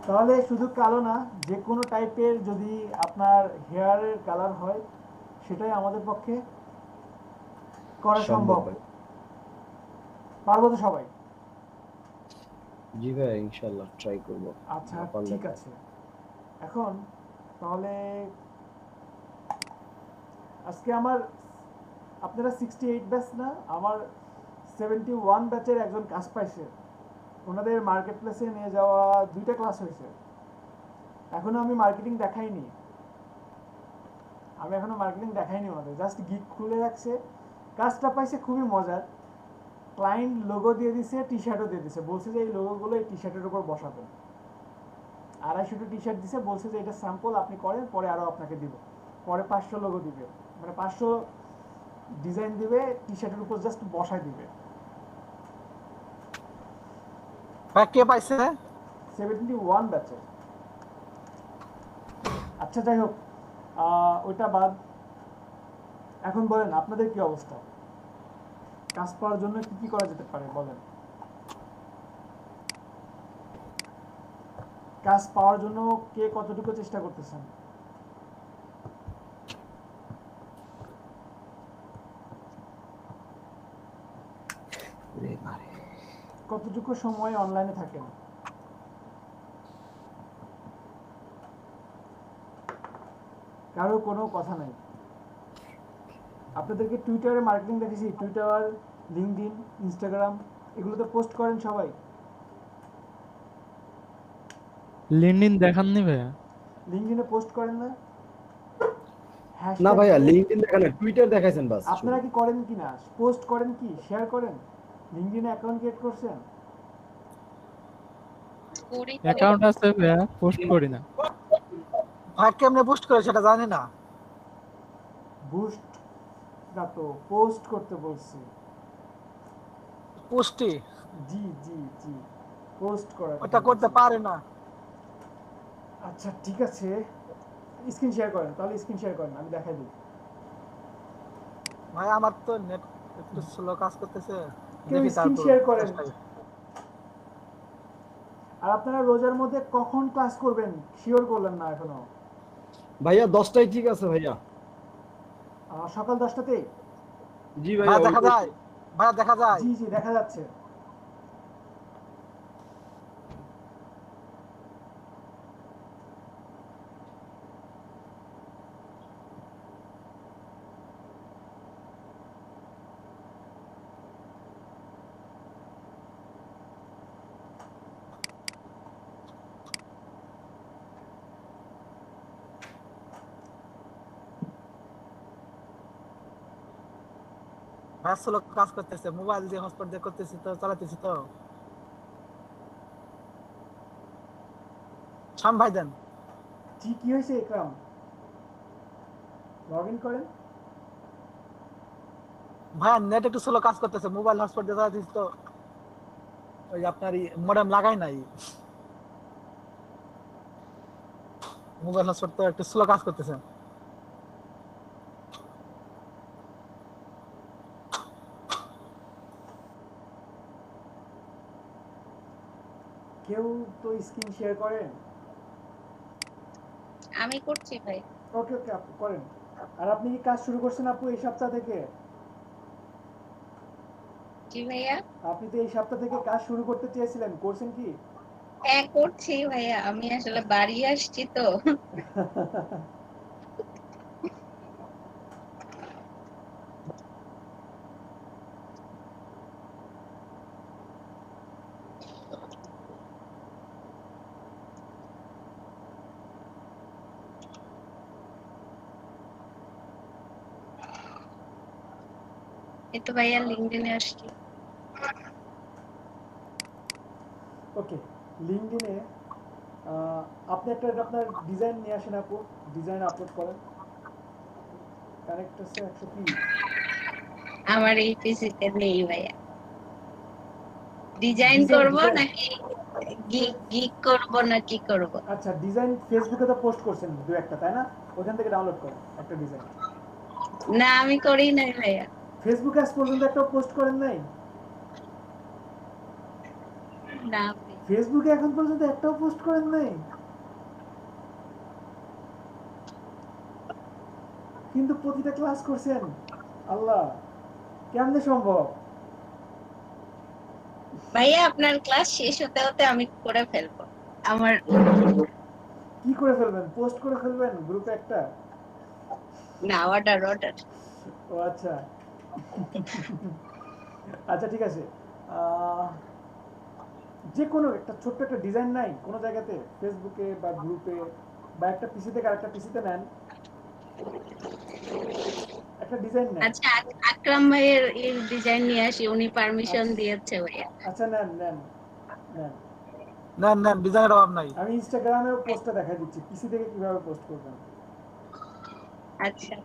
তাহলে শুধু কালো না, যে কোনো টাইপের যদি আপনার হেয়ারের কালার হয় সেটাই আমাদের পক্ষে করা সম্ভব। পারবো তো সবাই? জি ভাই ইনশাআল্লাহ ট্রাই করব। আচ্ছা ঠিক আছে। এখন তাহলে আজকে আমার আপনারা 68 ব্যাচ না, আমার 71 ব্যাচের একজন কাজ পাইছে, ওনাদের মার্কেট প্লেসে নিয়ে যাওয়া 2টা ক্লাস হয়েছে। এখনো আমি মার্কেটিং দেখাইনি, ওনাদের জাস্ট গিগ খুলে রাখছে। কাজটা পাইছে খুবই মজার, ক্লায়েন্ট লোগো দিয়ে দিছে, টি শার্টও দিয়ে দিছে, বলছে যে এই লোগোগুলো এই টি শার্টের উপর বসাবেন। 250টা টি শার্ট দিছে, বলছে যে এটা স্যাম্পল আপনি করেন, পরে আরও আপনাকে দিব। পরে 500 লোগো দিবে, মানে 500 ডিজাইন দিবে, টি শার্টের উপর জাস্ট বসাই দিবে। কে পাইছে? 71 ব্যাচে। আচ্ছা যাই হোক, ওইটা বাদ। এখন বলেন আপনাদের কি অবস্থা, কাজ পাওয়ার জন্য কি কি করা যেতে পারে বলেন। কাজ পাওয়ার জন্য কে কতটুকু চেষ্টা করতেছেন? কতটুকু সময় অনলাইনে থাকেন? কারো কোনো কথা নাই। আপনাদেরকে টুইটারে মার্কেটিং দেখেছি, টুইটার, লিঙ্কডইন, ইনস্টাগ্রাম এগুলোতে পোস্ট করেন সবাই। লিঙ্কডইন দেখাননি ভাইয়া? লিঙ্কডইনে পোস্ট করেন না? না ভাইয়া লিঙ্কডইন দেখা না, টুইটার দেখাইছেন বাস। আপনারা কি করেন কি না, পোস্ট করেন কি, শেয়ার করেন? লিঙ্কডইনে অ্যাকাউন্ট ক্রিয়েট করছেন? অ্যাকাউন্ট আছে ভাইয়া, পোস্ট করি না। ভাই কেমনে পোস্ট করে সেটা জানি না। বুস্ট না তো, পোস্ট করতে বলছি। পোস্টে জি জি জি পোস্ট করা ওটা করতে পারে না। আচ্ছা ঠিক আছে, স্ক্রিন শেয়ার করেন, তাহলে স্ক্রিন শেয়ার করেন, আমি দেখাই দিই। ভাই আমার তো নেট একটু স্লো কাজ করতেছে। কেউ দেখি স্ক্রিন তারপর শেয়ার করেন। চেষ্টা করি। আর আপনারা রোজার মধ্যে কখন ক্লাস করবেন শিওর করলেন না এখনো? ভাইয়া 10টায় ঠিক আছে ভাইয়া। সকাল 10টাতেই? জি ভাই ভাইয়া দেখা যায়, ভাই দেখা যায়। জি জি দেখা যাচ্ছে। ভাই স্লো কাজ করতেছে, মোবাইল দিয়ে হটস্পট দিয়ে করতেছি তো, চালাতেছি তো। শাম ভাই দেন। জি কি হয়েছে ইকরাম? লগইন করেন। ভাই নেট একটু স্লো কাজ করতেছে, মোবাইল হটস্পট দিয়ে চালাতেছি তো। ওই আপনার মডেম লাগাই নাই, মোবাইল হটস্পট তো একটু স্লো কাজ করতেছে। কেউ তো স্ক্রিন শেয়ার করেন। আমি করছি ভাই। ওকে ওকে আপনি করেন। আর আপনি কি কাজ শুরু করছেন আপু এই সপ্তাহ থেকে? জি ভাইয়া। আপনি তো এই সপ্তাহ থেকে কাজ শুরু করতে চেয়েছিলেন, করছেন কি? হ্যাঁ করছি ভাইয়া, আমি আসলে বাড়ি আসছি তো। এই তো ভাইয়া লিংকডইনে আসছি। ওকে, লিংকডইনে আপনি একটা আপনার ডিজাইন নিয়ে আসেন আপু, ডিজাইন আপলোড করেন। কানেক্ট আছে 130। আমার এই পিসিতে নেই ভাইয়া। ডিজাইন ডিজাইন, করব ডিজাইন। নাকি গিগ করব না কি করব? আচ্ছা ডিজাইন ফেসবুকে তো পোস্ট করছেন দু একটা, তাই না? ওখান থেকে ডাউনলোড করেন একটা ডিজাইন। না আমি করি নাই ভাইয়া। ফেসবুকে আজ পর্যন্ত একটা পোস্ট করেন নাই? না ফেসবুকে এখন পর্যন্ত একটাও পোস্ট করেন নাই? কিন্তু প্রতিটা ক্লাস করছেন। আল্লাহ, কেমনে সম্ভব? ভাইয়া আপনার ক্লাস শেষ হতে হতে আমি করে ফেলবো। আমার কি করে ফেলবেন? পোস্ট করে ফেলবেন গ্রুপে একটা? না অর্ডার। ও আচ্ছা। আচ্ছা ঠিক আছে, যে কোনো একটা ছোট্ট একটা ডিজাইন নাই কোনো জায়গাতে, ফেসবুকে বা গ্রুপে বা একটা পিসি থেকে আরেকটা পিসিতে নেন, একটা ডিজাইন নেন। আচ্ছা আকরাম ভাইয়ের এই ডিজাইন নিয়ে আসি, উনি পারমিশন দিয়েছে ভাইয়া। আচ্ছা নেন নেন নেন নেন নেন, ডিজাইনের অভাব নাই। আমি ইনস্টাগ্রামেও পোস্টটা দেখা দিচ্ছি পিসি থেকে কিভাবে পোস্ট করবেন। আচ্ছা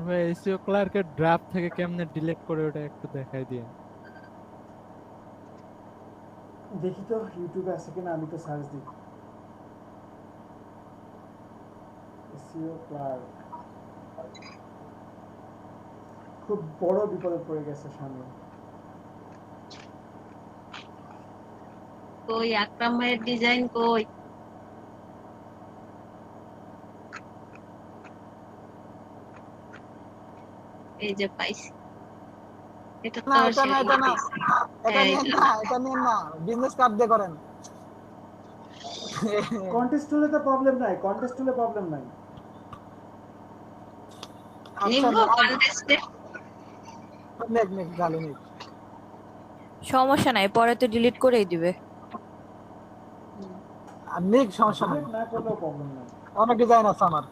ভাই এসইও ক্লার্কের ড্রাফট থেকে কেমনে ডিলিট করে ওটা একটু দেখাই দিয়ে। দেখি তো ইউটিউবে আছে কিনা, আমি তো সার্চ দিই। এসইও ক্লার্ক খুব বড় বিপদে পড়ে গেছে সামনে। কই আকরাম ভাইয়ের ডিজাইন কই? এই যে পাইছি। এটা তো না এটা না, এটা না, এটা নিয়ে না, এটা নিয়ে না, বিজনেস কার্ড দিয়ে করেন। কন্টেস্ট হলে তো প্রবলেম নাই, কন্টেস্ট হলে প্রবলেম নাই। নিবো কন্টেস্টে। নেক নেক ভালো নেক, সমস্যা নাই, পরে তো ডিলিট করেই দিবে। আর নেক সমস্যা নাই, না করলেও প্রবলেম নাই। অনেক ডিজাইন আছে আমার।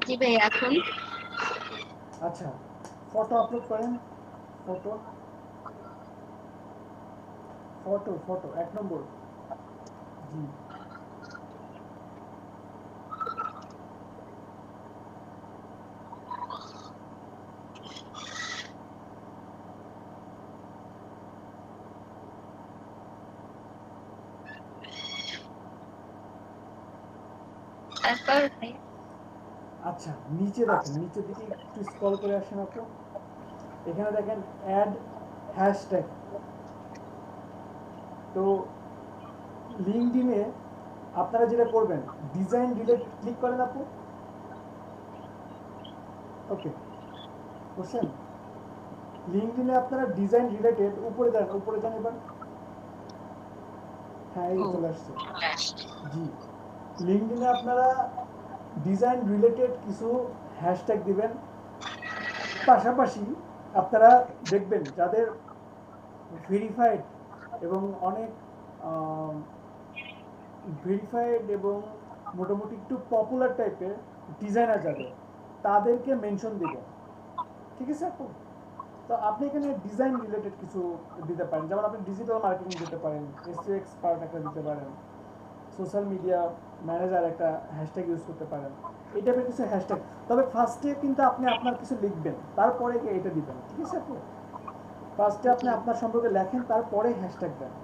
জি ভাইয়া এখন আচ্ছা, ফটো আপলোড করেন। ফটো ফটো ফটো 1 নম্বর। জি তারপর ভাইয়া আচ্ছা, নিচে দেখেন, নিচের দিকে একটু স্ক্রল করে আসেন আপু। এখানে দেখেন অ্যাড হ্যাশট্যাগ। তো লিঙ্কডইনে আপনারা যেটা করবেন, ডিজাইন রিলেটেড ক্লিক করেন আপু। ওকে, বুঝছেন? লিঙ্কডইনে আপনারা ডিজাইন রিলেটেড উপরে যান, উপরে যান এবার। হ্যাঁ, এই চলে আসছে। জি, লিঙ্কডইনে আপনারা ডিজাইন রিলেটেড কিছু হ্যাশট্যাগ দিবেন। পাশাপাশি আপনারা দেখবেন যাদের ভেরিফাইড এবং অনেক ভেরিফাইড এবং মোটামুটি একটু পপুলার টাইপের ডিজাইনার যাদের, তাদেরকে মেনশন দিবেন। ঠিক আছে আপু? তো আপনি এখানে ডিজাইন রিলেটেড কিছু দিতে পারেন, যেমন আপনি ডিজিটাল মার্কেটিং দিতে পারেন, এসইও এক্সপার্ট একটা দিতে পারেন, সোশ্যাল মিডিয়া ম্যানেজার একটা হ্যাশট্যাগ ইউজ করতে পারেন। এই টাইপের কিছু হ্যাশট্যাগ। তবে ফার্স্টে কিন্তু আপনি আপনার কিছু লিখবেন, তারপরে গিয়ে এটা দিবেন। ঠিক আছে আপু? ফার্স্টে আপনি আপনার সম্পর্কে লেখেন, তারপরে হ্যাশট্যাগ দেন।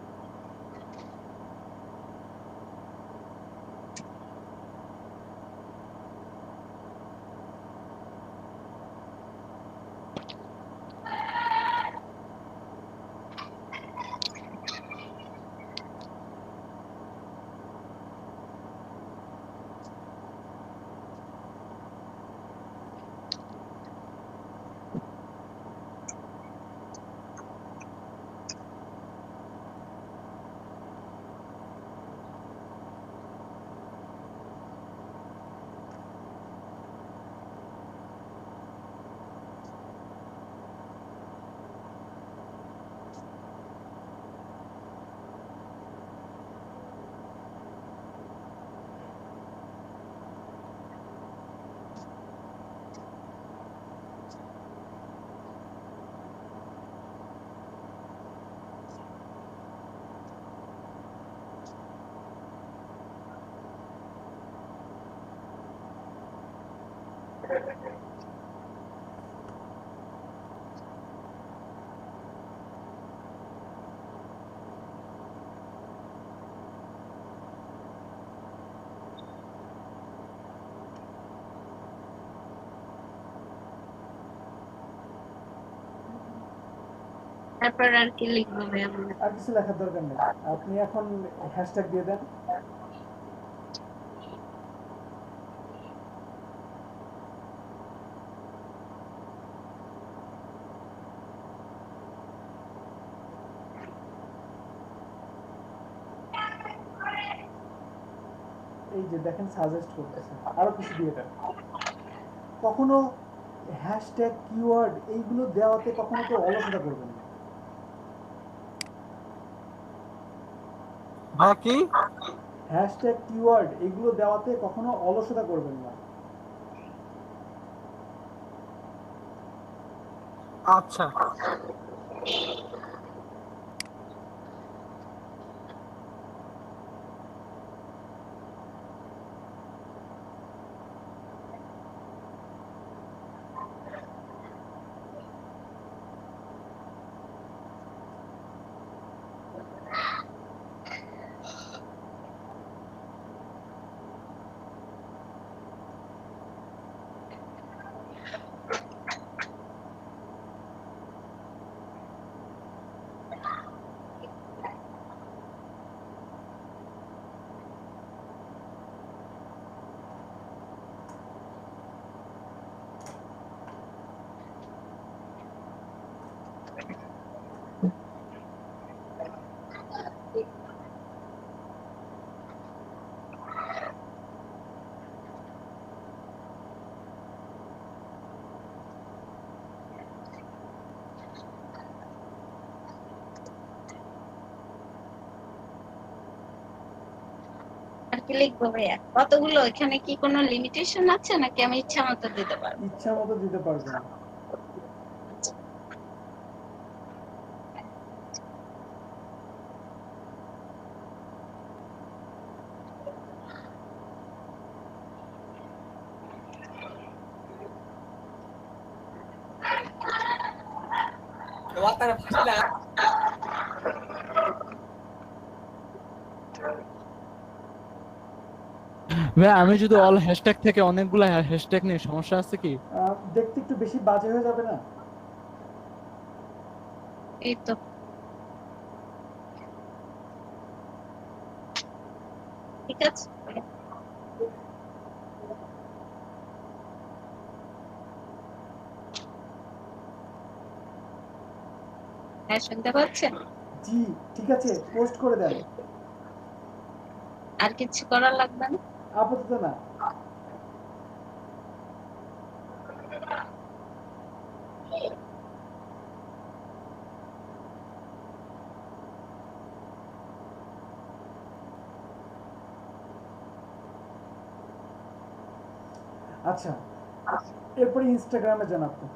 তারপর আর কি লিখবো ভাইয়া? আর কিছু লেখার দরকার নেই, আপনি এখন হ্যাশট্যাগ দিয়ে দেন। এই যে দেখেন সাজেস্ট করতেছে, আরো কিছু দিয়ে দেন। কখনো হ্যাশট্যাগ কিওয়ার্ড এইগুলো দেওয়াতে কখনো কেউ অলসতা করবেন না। ভাইয়া কি? হ্যাশট্যাগ কিওয়ার্ড এগুলো দেওয়াতে কখনো অলসতা করবেন না। আচ্ছা, কি লিখবো ভাইয়া? কতগুলো? এখানে কি কোনো লিমিটেশন আছে নাকি আমি ইচ্ছা মতো দিতে পারবো? ইচ্ছা মতো দিতে পারবেন। ভাই আমি যদি অল হ্যাশট্যাগ থেকে অনেকগুলা হ্যাশট্যাগ নিয়ে সমস্যা আছে কি? দেখতে একটু বেশি বাজে হয়ে যাবে না? এই তো ঠিক আছে। হ্যাঁ, শুনতে পাচ্ছেন? জি ঠিক আছে, পোস্ট করে দেন। আর কিছু করার লাগবে না? আপাতত না। আচ্ছা, এরপরে ইনস্টাগ্রামে যান আপনি।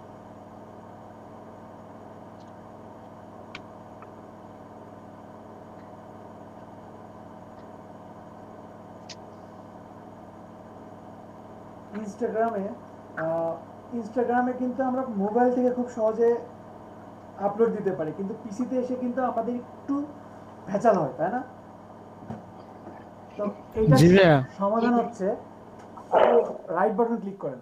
ইনস্টাগ্রামে কিন্তু আমরা মোবাইল থেকে খুব সহজে আপলোড দিতে পারি, কিন্তু পিসিতে এসে কিন্তু আমাদের একটু ভেজাল হয়, তাই না? তো এইটা জি ভাইয়া। সমাধান হচ্ছে রাইট বাটন ক্লিক করেন।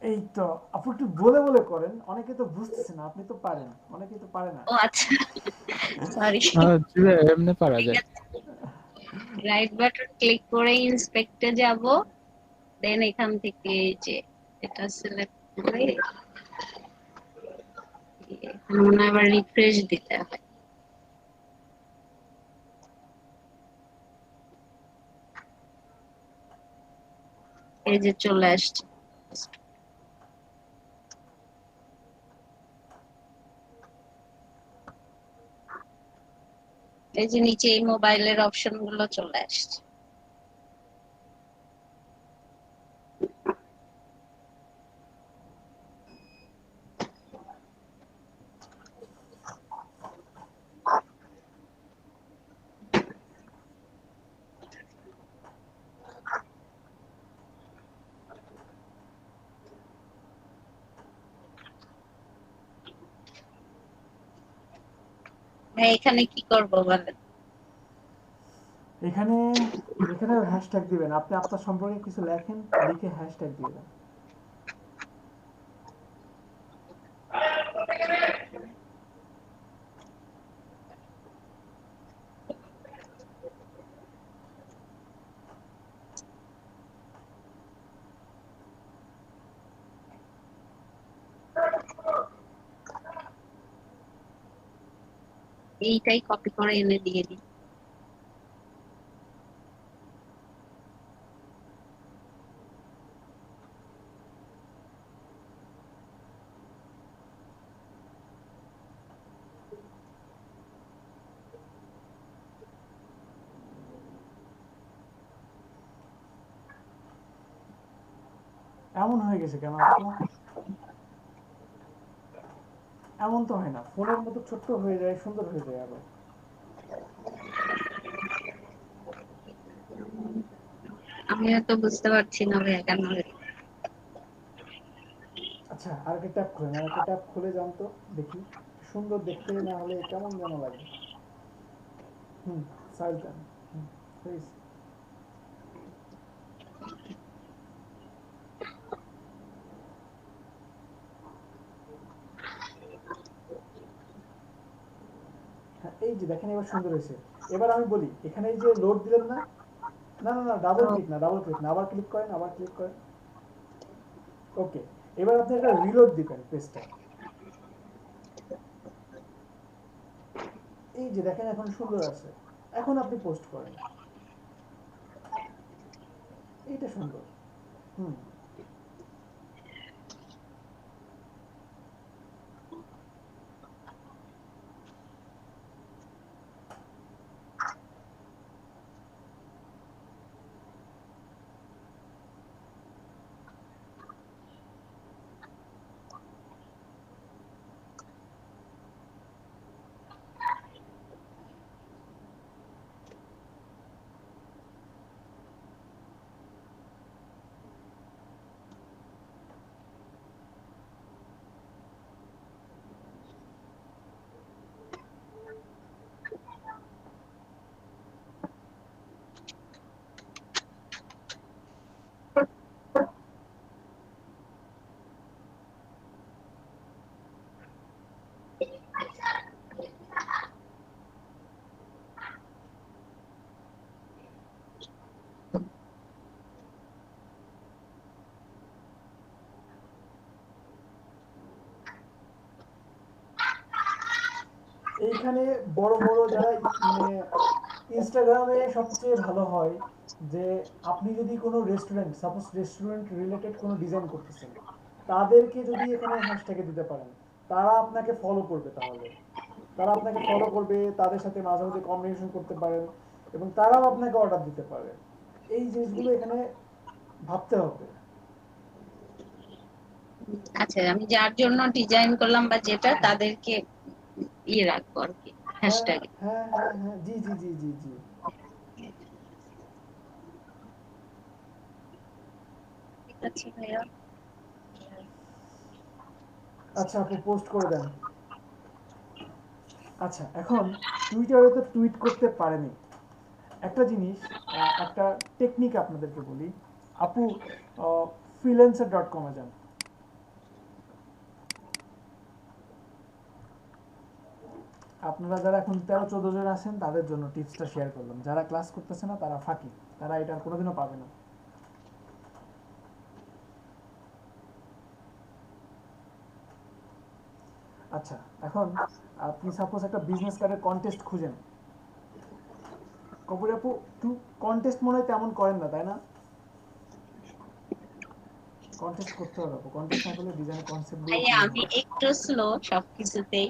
এই তো আপনি একটু বলে বলে করেন, অনেকে তো বুঝতেছে না, আপনি তো পারেন, অনেকে তো পারে না। ও আচ্ছা, সরি। জি ভাইয়া, এমনি পারা যায়। রাইট বাটন ক্লিক করে ইন্সপেক্টে যাব, দেন এখান থেকে এই যে এটা সিলেক্ট করে মনে আবার রিফ্রেশ দিতে হয়। এই যে চলে আসছে। এই যে নিচে এই মোবাইলের অপশন গুলো চলে আসছে। এখানে কি করব বলেন? এখানে এখানে হ্যাশট্যাগ দিবেন, আপনি আপনার সম্পর্কে কিছু লেখেন, লিখে হ্যাশট্যাগ দিয়ে দেন। এইটাই কপি করে এনে দিয়ে দিই। এমন হয়ে গেছে কেন আপু? এমন তো হয় না, ফোনের মতো ছোট্ট হয়ে যায়, সুন্দর হয়ে যায় আবার। আমিও তো বুঝতে পারছি না ভাইয়া কেন। আচ্ছা, আরেকটা ট্যাব খুলেন, আরেকটা ট্যাব খুলে যান তো দেখি, সুন্দর দেখতে না হলে কেমন যেন লাগে। সাইজ দেন। প্লিজ। হ্যাঁ, এই যে দেখেন এবার সুন্দর হয়েছে। এবার আমি বলি, এখানে এই যে লোড দিলেন না, না না না ডাবল ক্লিক না, ডাবল ক্লিক না, আবার ক্লিক করেন, আবার ক্লিক করেন। ওকে, এবার আপনি একটা রিলোড দিবেন পেজটা। এই যে দেখেন এখন সুন্দর আছে। এখন আপনি পোস্ট করেন, এইটা সুন্দর। এইখানে বড় বড় যারা মানে ইনস্টাগ্রামে সবচেয়ে ভালো হয় যে আপনি যদি কোনো রেস্টুরেন্ট, সাপোজ রেস্টুরেন্ট রিলেটেড কোনো ডিজাইন করতেছেন, তাদেরকে যদি এখানে হ্যাশট্যাগে দিতে পারেন, তারা আপনাকে ফলো করবে। তাহলে তারা আপনাকে ফলো করবে, তাদের সাথে মাঝে মাঝে কমিউনিকেশন করতে পারেন এবং তারাও আপনাকে অর্ডার দিতে পারে। এই জিনিসগুলো এখানে ভাবতে হবে। আচ্ছা, আমি যার জন্য ডিজাইন করলাম বা যেটা, তাদেরকে ইয়ে রাখবো আর কি, হ্যাঁ হ্যাশট্যাগে। হ্যাঁ হ্যাঁ হ্যাঁ, জি জি জি জি জি। ঠিক আছে ভাইয়া। আচ্ছা আপু পোস্ট করে দেন। আচ্ছা এখন টুইটারে তো টুইট করতে পারেনি, একটা জিনিস, একটা টেকনিক আপনাদেরকে বলি। আপু freelancer.com-এ যান। আপনারা যারা এখন 13-14 জন আছেন তাদের জন্য টিপসটা শেয়ার করলাম, যারা ক্লাস করতেছে না তারা ফাঁকি, তারা এটা আর কোনোদিনও পাবে না। আচ্ছা এখন আপনি সাপোজ একটা বিজনেস কার্ডের কন্টেস্ট খুঁজেন। কপুর আপু টু কন্টেস্ট মনে হয় তেমন করেন না, তাই না? কন্টেস্ট করতে হবে আপু, কন্টেস্ট না করলে ডিজাইন কনসেপ্টগুলো ভাইয়া ক্লিয়ার আমি হবে। একটু স্লো সবকিছুতেই।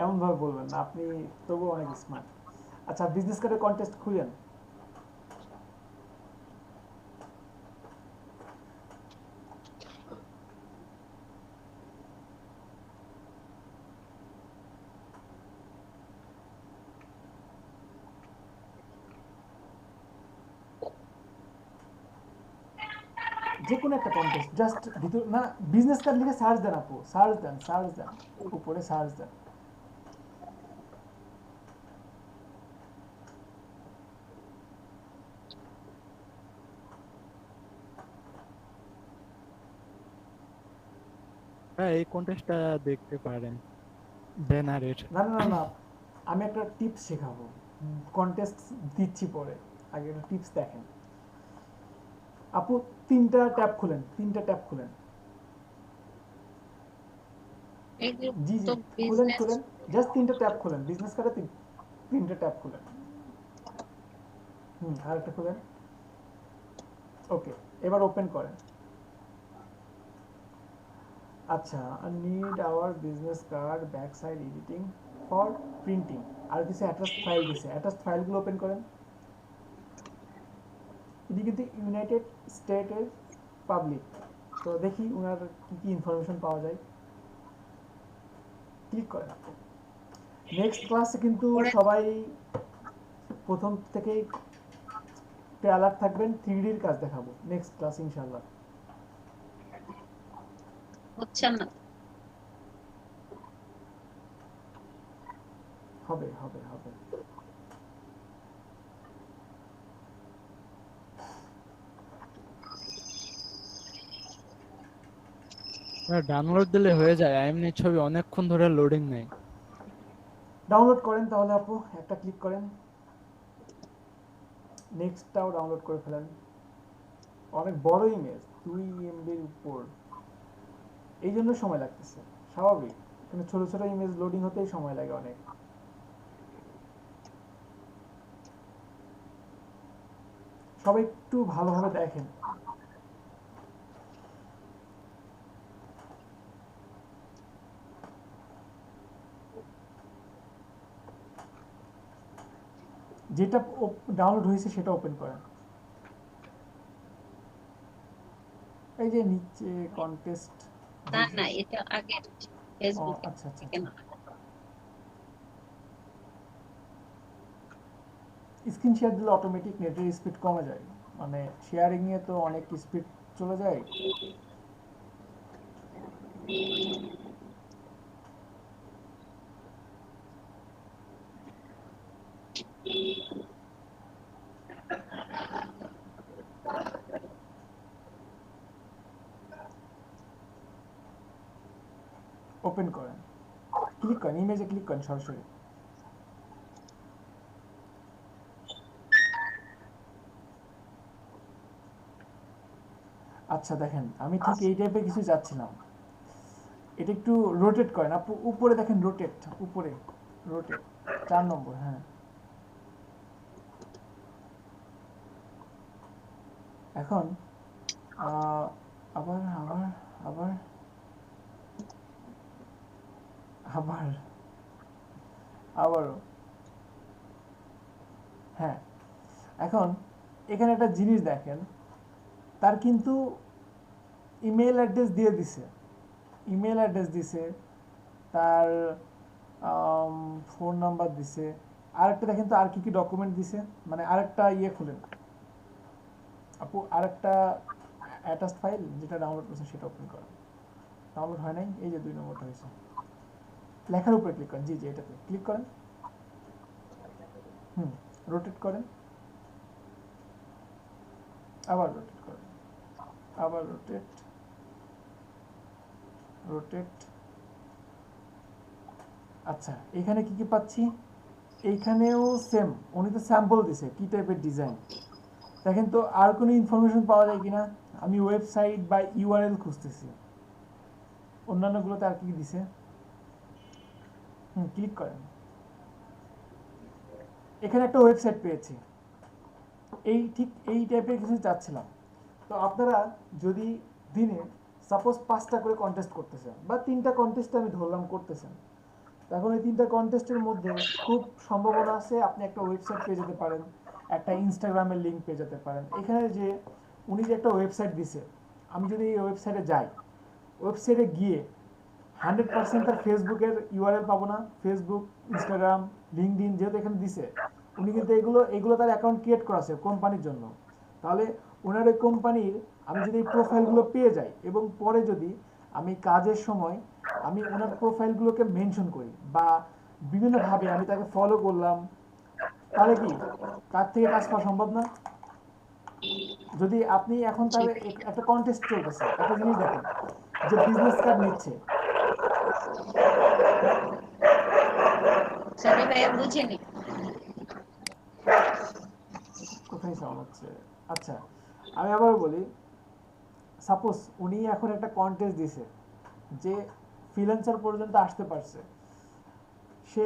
এমন ভাবে বলবেন না, আপনি তবুও অনেক স্মার্ট। আচ্ছা বিজনেস কার্ডের কন্টেস্ট খুঁজেন। যে কোনো একটা কন্টেস্ট জাস্ট ভিতর না, বিজনেস কার্ড লিখে সার্চ দেন আপু, সার্চ দেন, সার্চ দেন, উপরে সার্চ দেন। হ্যাঁ এই কন্টেস্টটা দেখতে পারেন ব্যানারের। না না না না, আমি একটা টিপস শেখাবো, কন্টেস্ট দিচ্ছি পরে, আগে একটা টিপস দেখেন। আপু তিনটা ট্যাব খুলেন, তিনটা ট্যাব খুলেন। জি জি তো খুলেন বিজনেস খুলেন, জাস্ট তিনটা ট্যাব খুলেন, বিজনেস কার্ডে তিনটা ট্যাব খুলেন। আর একটা খুলেন। ওকে এবার ওপেন করেন। আচ্ছা need our business card back side editing for printing, আর কিছু অ্যাটাচড ফাইল দিছে, অ্যাটাচড ফাইলগুলো ওপেন করেন। এটি কিন্তু ইউনাইটেড স্টেটের পাবলিক, তো দেখি ওনার কি কি ইনফরমেশন পাওয়া যায়। ক্লিক করেন। নেক্সট ক্লাসে কিন্তু সবাই প্রথম থেকেই অ্যালার্ট থাকবেন, 3Dর কাজ দেখাবো নেক্সট ক্লাস ইনশাআল্লাহ। হচ্ছে না, হবে হবে হবে। ডাউনলোড দিলে হয়ে যায়, এমনি ছবি অনেকক্ষণ ধরে লোডিং নেই। ডাউনলোড করেন তাহলে আপু, একটা ক্লিক করেন, নেক্সটটাও ডাউনলোড করে ফেলেন। অনেক বড় ইমেজ, 2 MBর উপর, এই জন্য সময় লাগতেছে, স্বাভাবিক। কিন্তু ছোট ছোট ইমেজ লোডিং হতেই সময় লাগে অনেক। সবাই একটু ভালোভাবে দেখেন। যেটা ডাউনলোড হয়েছে সেটা ওপেন করেন। এই যে নিচে কন্টেস্ট, না না এটা আগে ফেসবুক আচ্ছা আচ্ছা থেকে না। স্ক্রিন শেয়ার দিলে অটোমেটিক নেটের স্পিড কমে যায়, মানে শেয়ারিং এ তো অনেক স্পিড চলে যায়। ওপেন করেন, ক্লিক করেন, ইমেজে ক্লিক করেন সরাসরি। আচ্ছা দেখেন আমি ঠিক এই টাইপের কিছু যাচ্ছিলাম, এটা একটু রোটেট করেন আপু, উপরে দেখেন রোটেট, উপরে রোটেট 4 নম্বর। হ্যাঁ এখন আবার আবার আবার আবার আবারও হ্যাঁ। এখন এখানে একটা জিনিস দেখেন, তার কিন্তু ইমেল অ্যাড্রেস দিয়ে দিছে, ইমেল অ্যাড্রেস দিছে, তার ফোন নাম্বার দিছে। আরেকটা দেখেন তো আর কি কি ডকুমেন্ট দিছে, মানে আরেকটা ইয়ে খুলেন আপু, আরেকটা অ্যাটাচড ফাইল যেটা ডাউনলোড করছেন সেটা ওপেন করেন। ডাউনলোড হয় নাই, এই যে 2 নম্বরটা হয়েছে, লেখার উপরে ক্লিক করেন। জি জি এটাতে ক্লিক করেন, রোটেট করেন, আবার রোটেট করেন, আবার রোটেট রোটেট। আচ্ছা এখানে কি কি পাচ্ছি, এইখানেও সেম, উনি তো স্যাম্পল দিছে কি টাইপের ডিজাইন। দেখেন তো আর কোনো ইনফরমেশন পাওয়া যায় কিনা, আমি ওয়েবসাইট বা ইউআরএল খুঁজতেছি, অন্যান্যগুলোতে আর কি কি দিছে। ক্লিক করেন, এখানে একটা ওয়েবসাইট পেয়েছি, এই ঠিক এই টাইপের কিছু চাচ্ছিলাম। তো আপনারা যদি দিনে সাপোজ 5টা করে কন্টেস্ট করতেছেন বা 3টা কন্টেস্টে আমি ধরলাম করতেছেন, এখন এই 3টা কন্টেস্টের মধ্যে খুব সম্ভাবনা আছে আপনি একটা ওয়েবসাইট পেয়ে যেতে পারেন, একটা ইনস্টাগ্রামের লিঙ্ক পেয়ে যেতে পারেন। এখানে যে উনি যে একটা ওয়েবসাইট দিছে, আমি যদি এই ওয়েবসাইটে যাই, ওয়েবসাইটে গিয়ে 100% তার ফেসবুকের ইউআরএল পাবো না, ফেসবুক, ইনস্টাগ্রাম, লিঙ্কডইন যেহেতু এখানে দিছে, উনি কিন্তু এগুলো তার অ্যাকাউন্ট ক্রিয়েট করা আছে কোম্পানির জন্য। তাহলে ওনার এই কোম্পানির আমি যদি এই প্রোফাইলগুলো পেয়ে যাই এবং পরে যদি আমি কাজের সময় আমি ওনার প্রোফাইলগুলোকে মেনশন করি বা বিভিন্নভাবে আমি তাকে ফলো করলাম, তাহলে কি তার থেকে কাজ করা সম্ভব না? যদি আপনি এখন তাহলে একটা কন্টেস্ট চলতেছে, একটা জিনিস দেখেন যে বিজনেস কার্ড নিচ্ছে, সরি ভাই বুঝিনি কোথায় সাউন্ড হচ্ছে। আচ্ছা আমি আবার বলি, সাপোজ উনি এখন একটা কন্টেস্ট দিছে যে ফ্রিল্যান্সার পর্যন্ত আসতে পারছে, সে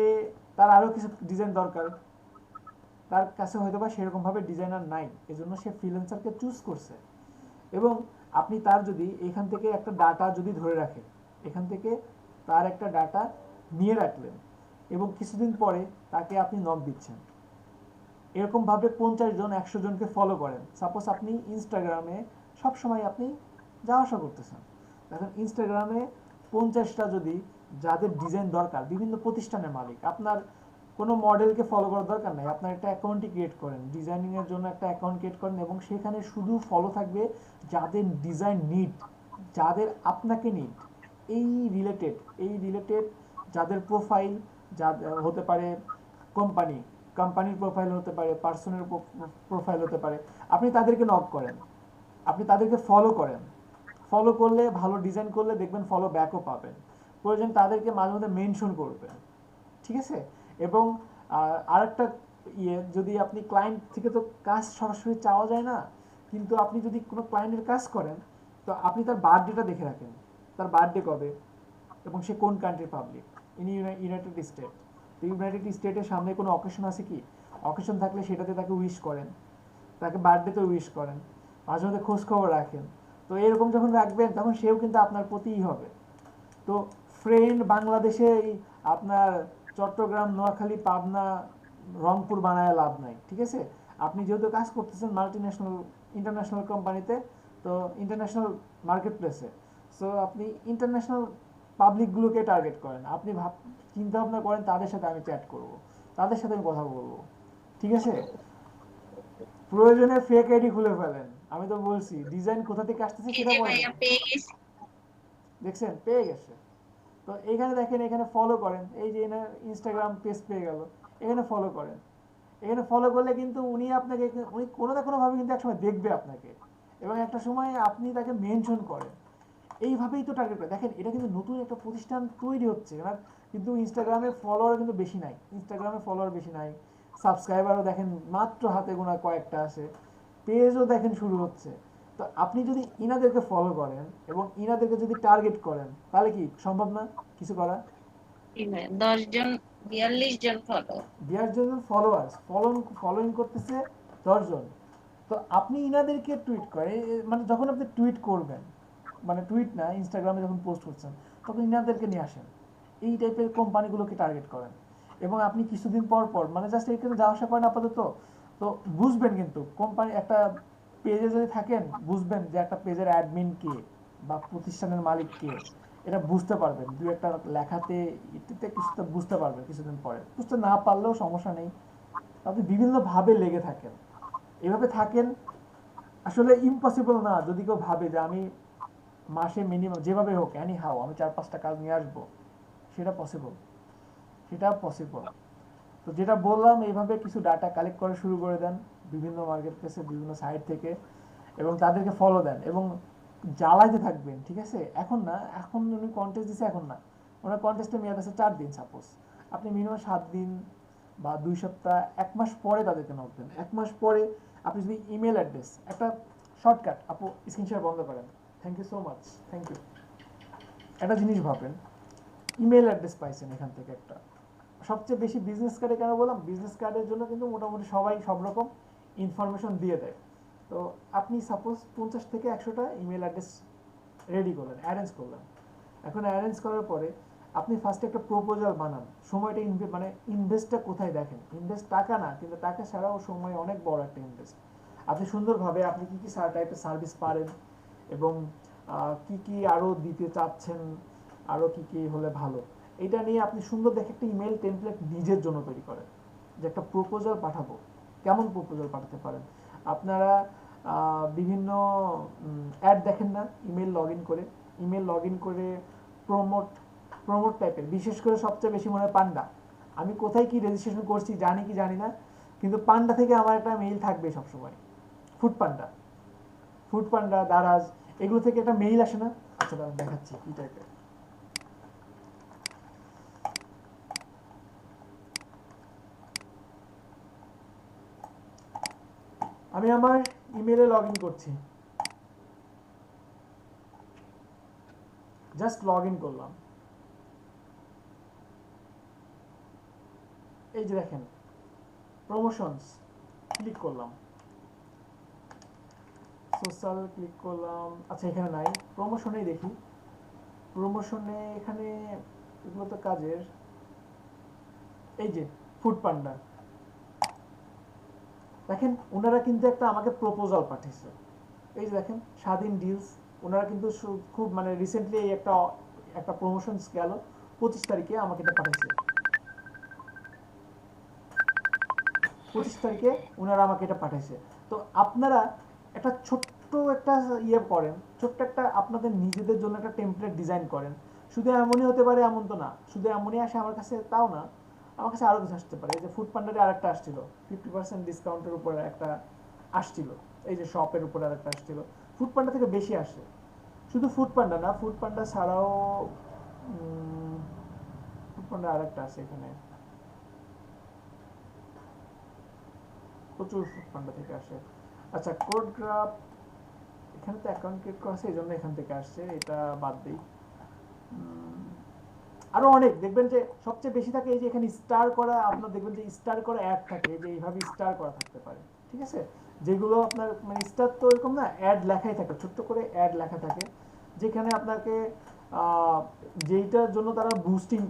তার আরো কিছু ডিজাইন দরকার, তার কাছে হয়তো বা সেরকমভাবে ডিজাইনার নাই, এজন্য সে ফ্রিল্যান্সারকে চুজ করছে। এবং আপনি তার যদি এখান থেকে একটা ডাটা যদি ধরে রাখেন, এখান থেকে তার একটা ডাটা নিয়ে রাখলেন এবং কিছুদিন পরে তাকে আপনি নক দিচ্ছেন, এরকমভাবে 50 জন 100 জনকে ফলো করেন। সাপোজ আপনি ইনস্টাগ্রামে সবসময় আপনি যাওয়া আসা করতেছেন, দেখেন ইনস্টাগ্রামে 50টা যদি যাদের ডিজাইন দরকার, বিভিন্ন প্রতিষ্ঠানের মালিক, আপনার কোনো মডেলকে ফলো করার দরকার নাই, আপনার একটা অ্যাকাউন্টই ক্রিয়েট করেন, ডিজাইনিংয়ের জন্য একটা অ্যাকাউন্ট ক্রিয়েট করেন এবং সেখানে শুধু ফলো থাকবে যাদের ডিজাইন নিড, যাদের আপনাকে নিড, এই রিলেটেড যাদের প্রোফাইল, যা হতে পারে কোম্পানির প্রোফাইল হতে পারে, পার্সনের প্রোফাইল হতে পারে, আপনি তাদেরকে নক করেন, আপনি তাদেরকে ফলো করেন। ফলো করলে ভালো ডিজাইন করলে দেখবেন ফলো ব্যাকও পাবেন, প্রয়োজন তাদেরকে মাঝে মধ্যে মেনশন করবেন, ঠিক আছে? এবং আরেকটা যদি আপনি ক্লায়েন্ট থেকে তো কাজ সরাসরি চাওয়া যায় না, কিন্তু আপনি যদি কোনো ক্লায়েন্টের কাজ করেন তো আপনি তার বার্থডেটা দেখে রাখেন, তার বার্থডে কবে এবং সে কোন কান্ট্রির পাবলিক, ইনি ইউনাইটেড স্টেট। তো ইউনাইটেড স্টেটের সামনে কোনো অকেশন আছে কি, অকেশন থাকলে সেটাতে তাকে উইশ করেন, তাকে বার্থডেতে উইশ করেন, মাঝে মধ্যে খোঁজ খবর রাখেন। তো এরকম যখন রাখবেন তখন সেও কিন্তু আপনার প্রতিই হবে। তো ফ্রেন্ড বাংলাদেশে আপনার চট্টগ্রাম, নোয়াখালী, পাবনা, রংপুর বানায় লাভ নাই, ঠিক আছে? আপনি যেহেতু কাজ করতেছেন ইন্টারন্যাশনাল কোম্পানিতে, তো ইন্টারন্যাশনাল মার্কেট প্লেসে, সো আপনি ইন্টারন্যাশনাল পাবলিকগুলোকে টার্গেট করেন, আপনি চিন্তা ভাবনা করেন তাদের সাথে আমি চ্যাট করব, তাদের সাথে আমি কথা বলবো, ঠিক আছে? প্রয়োজনে ফেক আইডি খুলে ফেলেন, আমি তো বলছি ডিজাইন কোথা থেকে আসতেছে সেটা বলেন। দেখছেন পেয়ে গেছে, তো এইখানে দেখেন, এখানে ফলো করেন, এই যে ইনস্টাগ্রাম পেজ পেয়ে গেল, এখানে ফলো করেন। এখানে ফলো করলে কিন্তু উনি কোনো না কোনোভাবে কিন্তু একসময় দেখবে আপনাকে এবং একটা সময় আপনি তাকে মেনশন করেন, এইভাবেই তো টার্গেট করে। দেখেন এটা কিন্তু নতুন একটা প্রতিষ্ঠান তৈরি হচ্ছে, কিন্তু ইনস্টাগ্রামে ফলোয়ার কিন্তু বেশি নাই, সাবস্ক্রাইবারও দেখেন মাত্র হাতে গোনা কয়েকটা আছে, পেজও দেখেন শুরু হচ্ছে, তো আপনি যদি ইনাদেরকে ফলো করেন এবং ইনাদেরকে যদি টার্গেট করেন তাহলে কি সম্ভব না কিছু করা? 10 জন 42 জন ফলো। 42 জন ফলোয়ার্স, ফলোইং করতেছে 10 জন। তো আপনি ইনাদেরকে টুইট করে মানে যখন আপনি টুইট করবেন, মানে টুইট না, ইনস্টাগ্রামে যখন পোস্ট করছেন তখন ইনাদেরকে নিয়ে আসেন, এই টাইপের কোম্পানিগুলোকে টার্গেট করেন এবং আপনি কিছুদিন পর পর মানে জাস্ট এখানে যাওয়া আসা করেন আপাতত। তো বুঝবেন কিন্তু কোম্পানি একটা পেজে যদি থাকেন বুঝবেন যে একটা পেজের অ্যাডমিন কে বা প্রতিষ্ঠানের মালিক কে, এটা বুঝতে পারবেন দু একটা লেখাতে এটাতে কিছুটা বুঝতে পারবেন কিছুদিন পরে। বুঝতে না পারলেও সমস্যা নেই, আপনি বিভিন্নভাবে লেগে থাকেন, এভাবে থাকেন। আসলে ইম্পসিবল না যদি কেউ ভাবে যে আমি মাসে মিনিমাম যেভাবে হোক এনি হাও আমি 4-5টা কাজ নিয়ে আসবো, সেটা পসিবল, সেটা পসিবল। তো যেটা বললাম এইভাবে কিছু ডাটা কালেক্ট করা শুরু করে দেন বিভিন্ন মার্কেট প্লেসে, বিভিন্ন সাইট থেকে, এবং তাদেরকে ফলো দেন এবং জ্বালাইতে থাকবেন, ঠিক আছে? এখন না, এখন উনি কন্টেস্ট দিচ্ছে, এখন না, ওনার কন্টেস্টের মেয়াদ আছে 4 দিন। সাপোজ আপনি মিনিমাম 7 দিন বা 2 সপ্তাহ 1 মাস পরে তাদেরকে নক দেন। 1 মাস পরে আপনি যদি ইমেল অ্যাড্রেস, একটা শর্টকাট, আপু স্ক্রিনশট বন্ধ করেন, thank you so much, thank you. একটা জিনিস ভাবেন, ইমেল অ্যাড্রেস পাইছেন এখান থেকে একটা, সবচেয়ে বেশি বিজনেস কার্ডে কেন বললাম, বিজনেস কার্ডের জন্য কিন্তু মোটামুটি সবাই সব রকম ইনফরমেশন দিয়ে দেয়। তো আপনি সাপোজ 50 থেকে 100টা ইমেল অ্যাড্রেস রেডি করলেন, অ্যারেঞ্জ করলেন। এখন অ্যারেঞ্জ করার পরে আপনি ফার্স্টে একটা প্রপোজাল বানান। সময়টা মানে ইনভেস্টটা কোথায় দেখেন, ইনভেস্ট টাকা না, কিন্তু টাকা ছাড়াও সময় অনেক বড় একটা ইনভেস্ট। আপনি সুন্দরভাবে আপনি কী কী টাইপের সার্ভিস পারেন এবং কি কি আরও দিতে চাচ্ছেন, আরও কি কি হলে ভালো, এটা নিয়ে আপনি সুন্দর দেখে একটা ইমেল টেমপ্লেট নিজের জন্য তৈরি করেন যে একটা প্রপোজাল পাঠাবো। কেমন প্রপোজাল পাঠাতে পারেন আপনারা? বিভিন্ন অ্যাড দেখেন না ইমেল লগ ইন করে প্রমোট টাইপের, বিশেষ করে সবচেয়ে বেশি মনে হয় পান্ডা। আমি কোথায় কি রেজিস্ট্রেশন করছি জানি কি জানি না, কিন্তু পান্ডা থেকে আমার একটা মেইল থাকবে সবসময়। ফুড পান্ডা, দারাজ, এগুলো থেকে একটা মেইল আসে না? আচ্ছা দাঁড়ান দেখাচ্ছি কি টাইপের। আমি আমার ইমেলে লগ ইন করছি, জাস্ট লগ ইন করলাম। এই যে দেখেন প্রমোশনস, ক্লিক করলাম, সোশ্যাল ক্লিক করলাম। আচ্ছা এখানে নাই, প্রমোশনেই দেখি। প্রমোশনে এখানে এগুলো তো কাজের, এই যে ফুড পান্ডা, দেখেন ওনারা কিন্তু একটা আমাকে প্রপোজাল পাঠিয়েছে। এই যে দেখেন স্বাধীন ডিলস, ওনারা কিন্তু খুব মানে রিসেন্টলি এই একটা প্রমোশনস গেল 25 তারিখে আমাকে এটা পাঠিয়েছে। 25 তারিখে ওনারা আমাকে এটা পাঠিয়েছে। তো আপনারা একটা ছোট্ট একটা ইয়ে করেন, ছোট্ট একটা আপনাদের নিজেদের জন্য একটা টেমপ্লেট ডিজাইন করেন। শুধু এমনই হতে পারে এমন তো না, শুধু এমনই আসে আমার কাছে তাও না, আমার কাছে আরও কিছু আসতে পারে। এই যে ফুড পান্ডারে আরেকটা আসছিল 50% ডিসকাউন্টের উপরে একটা আসছিল, এই যে শপের উপরে আরেকটা আসছিল। ফুড পান্ডা থেকে বেশি আসে, শুধু ফুড পান্ডা না, ফুড পান্ডা ছাড়াও ফুড পান্ডা আরেকটা আছে এখানে, প্রচুর ফুড পান্ডা থেকে আসে। আচ্ছা কোড গ্রাফ, এখানে তো অ্যাকাউন্ট ক্রিয়েট করা আছে এই জন্য এখান থেকে আসছে, এটা বাদ দিই। আরো অনেক দেখবেন যে সবচেয়ে বেশি থাকে এই যে এখানে স্টার করা, আপনার দেখবেন যে স্টার করা অ্যাড থাকে, যে এইভাবে স্টার করা থাকতে পারে, ঠিক আছে? যেগুলো আপনার মানে স্টার তো এরকম না, অ্যাড লেখাই থাকে, ছোট্ট করে অ্যাড লেখা থাকে, যেখানে আপনাকে যেইটার জন্য তারা বুস্টিং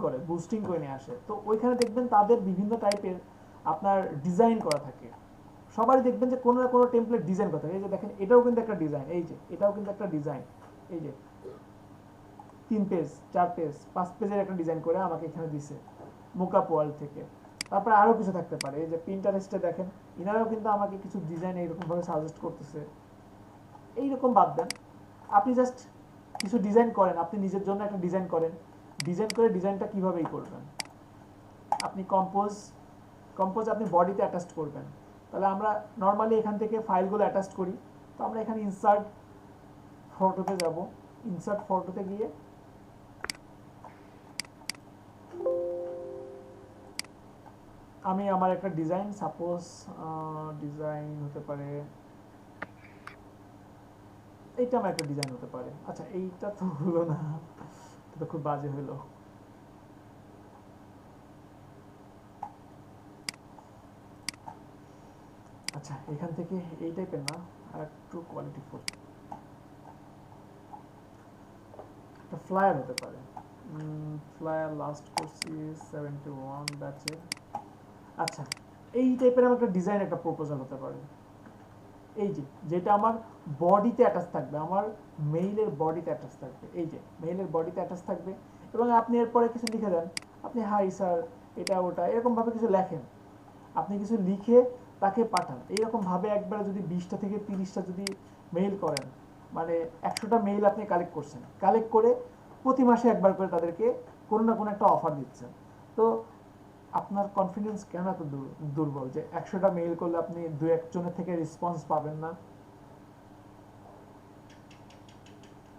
করে নিয়ে আসে। তো ওইখানে দেখবেন তাদের বিভিন্ন টাইপের আপনার ডিজাইন করা থাকে। সবারই দেখবেন যে কোনো না কোনো টেমপ্লেট ডিজাইন করা থাকে। এই যে দেখেন এটাও কিন্তু একটা ডিজাইন, এই যে এটাও কিন্তু একটা ডিজাইন, এই যে 3 পেজ 4 পেজ 5 পেজের একটা ডিজাইন করে আমাকে এখানে দিছে মোকাপ ওয়ার্ল্ড থেকে। তারপরে আরও কিছু থাকতে পারে, এই যে পিন্টারেস্টে দেখেন ইনারাও কিন্তু আমাকে কিছু ডিজাইন এইরকমভাবে সাজেস্ট করতেছে। এইরকম বাদ দেন, আপনি জাস্ট কিছু ডিজাইন করেন, আপনি নিজের জন্য একটা ডিজাইন করেন, ডিজাইন করে ডিজাইনটা কীভাবেই করবেন আপনি কম্পোজ আপনি বডিতে অ্যাটাচ করবেন। তাহলে আমরা নর্মালি এখান থেকে ফাইলগুলো অ্যাটাচ করি, তো আমরা এখানে ইনসার্ট ফটোতে যাব, ইনসার্ট ফটোতে গিয়ে আমি আমার একটা ডিজাইন, সাপোজ ডিজাইন হতে পারে এইটা আমার একটা ডিজাইন হতে পারে। আচ্ছা এইটা তো হলো না, এটা খুব বাজে হলো। আচ্ছা এখান থেকে এই টাইপের না, আর একটু কোয়ালিটিফুল একটা ফ্লায়ার হতে পারে। ফ্লায়ার লাস্ট করছি 71 ব্যাচের। আচ্ছা এই টাইপের আমার একটা ডিজাইন, একটা প্রপোজাল হতে পারে। এই যে যেটা আমার বডিতে অ্যাটাচ থাকবে, আমার মেইলের বডিতে অ্যাটাচ থাকবে, এই যে মেইলের বডিতে অ্যাটাচ থাকবে, এবং আপনি এরপরে কিছু লিখে দেন, আপনি হাই স্যার এটা ওটা এরকম ভাবে কিছু লেখেন, আপনি কিছু লিখে তাকে পাঠান। এইরকম ভাবে একবারে যদি 20টা থেকে 30টা যদি মেইল করেন, মানে 100টা মেইল আপনি কালেক্ট করছেন, কালেক্ট করে প্রতি মাসে একবার করে তাদেরকে কোনো না কোনো একটা অফার দিচ্ছেন। তো আপনার কনফিডেন্স কেন এত দুর্বল যে 100টা মেইল করলে আপনি 2-1 জনের থেকে রেসপন্স পাবেন না?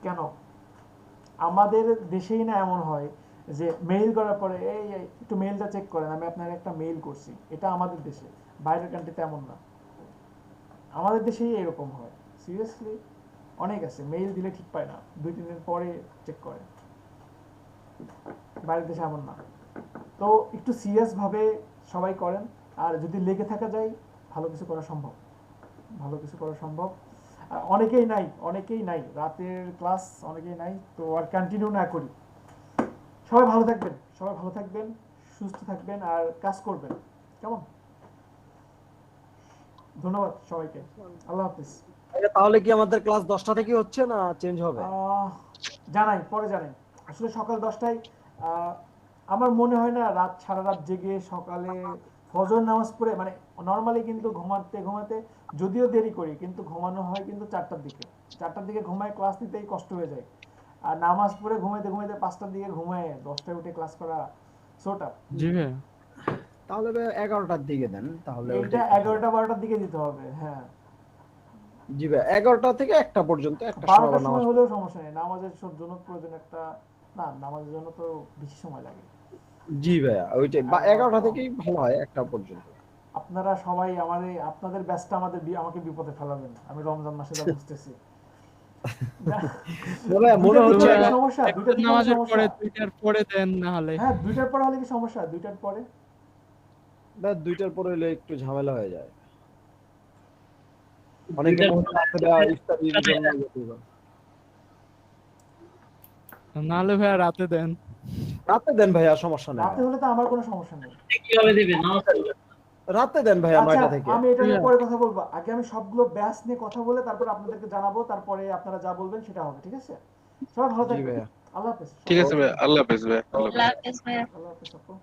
কেন? আমাদের দেশেই না এমন হয় যে মেইল করার পরে এই একটু মেইলটা চেক করেন, আমি আপনার একটা মেইল করছি। এটা আমাদের দেশে, বাইরের কান্ট্রিতে এমন না, আমাদের দেশেই এরকম হয়। সিরিয়াসলি অনেক আছে মেইল দিলে ঠিক পায় না, 2-3 দিন পরে চেক করে, বাইরের দেশে এমন না। তো একটু সিরিয়াস ভাবে সবাই করেন, আর যদি লেগে থাকা যায় ভালো কিছু করা সম্ভব, ভালো কিছু করা সম্ভব। অনেকেই নাই রাতের ক্লাস, অনেকেই নাই, তো আর কন্টিনিউ না করি। সবাই ভালো থাকবেন, সুস্থ থাকবেন আর কাজ করবেন, কেমন? ধন্যবাদ সবাইকে, আল্লাহ হাফিজ। তাহলে কি আমাদের ক্লাস 10টা থেকে হচ্ছে না চেঞ্জ হবে? পরে জানাই। আসলে সকাল 10টায় আমার মনে হয় না সারা রাত জেগে সকালে ফজর নামাজ পড়ে, মানে নর্মালি কিন্তু ঘুমাতে যদিও দেরি করি কিন্তু ঘুমানো হয় কিন্তু 4টার দিকে ঘুমায়, ক্লাস নিতেই কষ্ট হয়ে যায়। আর নামাজ পড়ে ঘুমাইতে 5টার দিকে ঘুমায় 10টায় উঠে ক্লাস করা সোটা। জি ভাই তাহলে 11টার দিকে দেন, তাহলে এটা 11টা-12টার দিকে দিতে হবে। হ্যাঁ জি ভাই, 11টা থেকে 1টা পর্যন্ত, একটা 12টার সময় হলেও সমস্যা নেই, নামাজের জন্য প্রয়োজন একটা, না নামাজের জন্য তো বেশি সময় লাগে। জি ভাইয়া ওইটাই, 11টা থেকেই ভালো হয় 1টা পর্যন্ত। আপনারা সবাই আপনাদের ব্যস্ত আমাকে বিপদে ফেলাবেন, আমি রমজান মাসে যা বুঝতেছি। মনে হচ্ছে সমস্যা, নামাজের পরে 2টার পরে দেন না হলে। হ্যাঁ 2টার পরে হলে কি সমস্যা? 2টার পরে না, 2টার পরে হলে একটু ঝামেলা হয়ে যায়, অনেকে নাহলে ভাইয়া রাতে দেন ভাইয়া, সমস্যা নেই। রাতে হলে তো আমার কোনো সমস্যা নেই, কিভাবে দিবেন? রাতে দেন ভাইয়া 9টা থেকে। আমি এটা নিয়ে পরে কথা বলবো, আগে আমি সবগুলো ব্যাচ নিয়ে কথা বলে তারপর আপনাদেরকে জানাবো, তারপরে আপনারা যা বলবেন সেটা হবে, ঠিক আছে? সবাই ভালো থাকবেন, আল্লাহ হাফেজ। ঠিক আছে ভাই, আল্লাহ হাফেজ ভাই। আল্লাহ হাফেজ ভাইয়া। আল্লাহ হাফেজ আপু।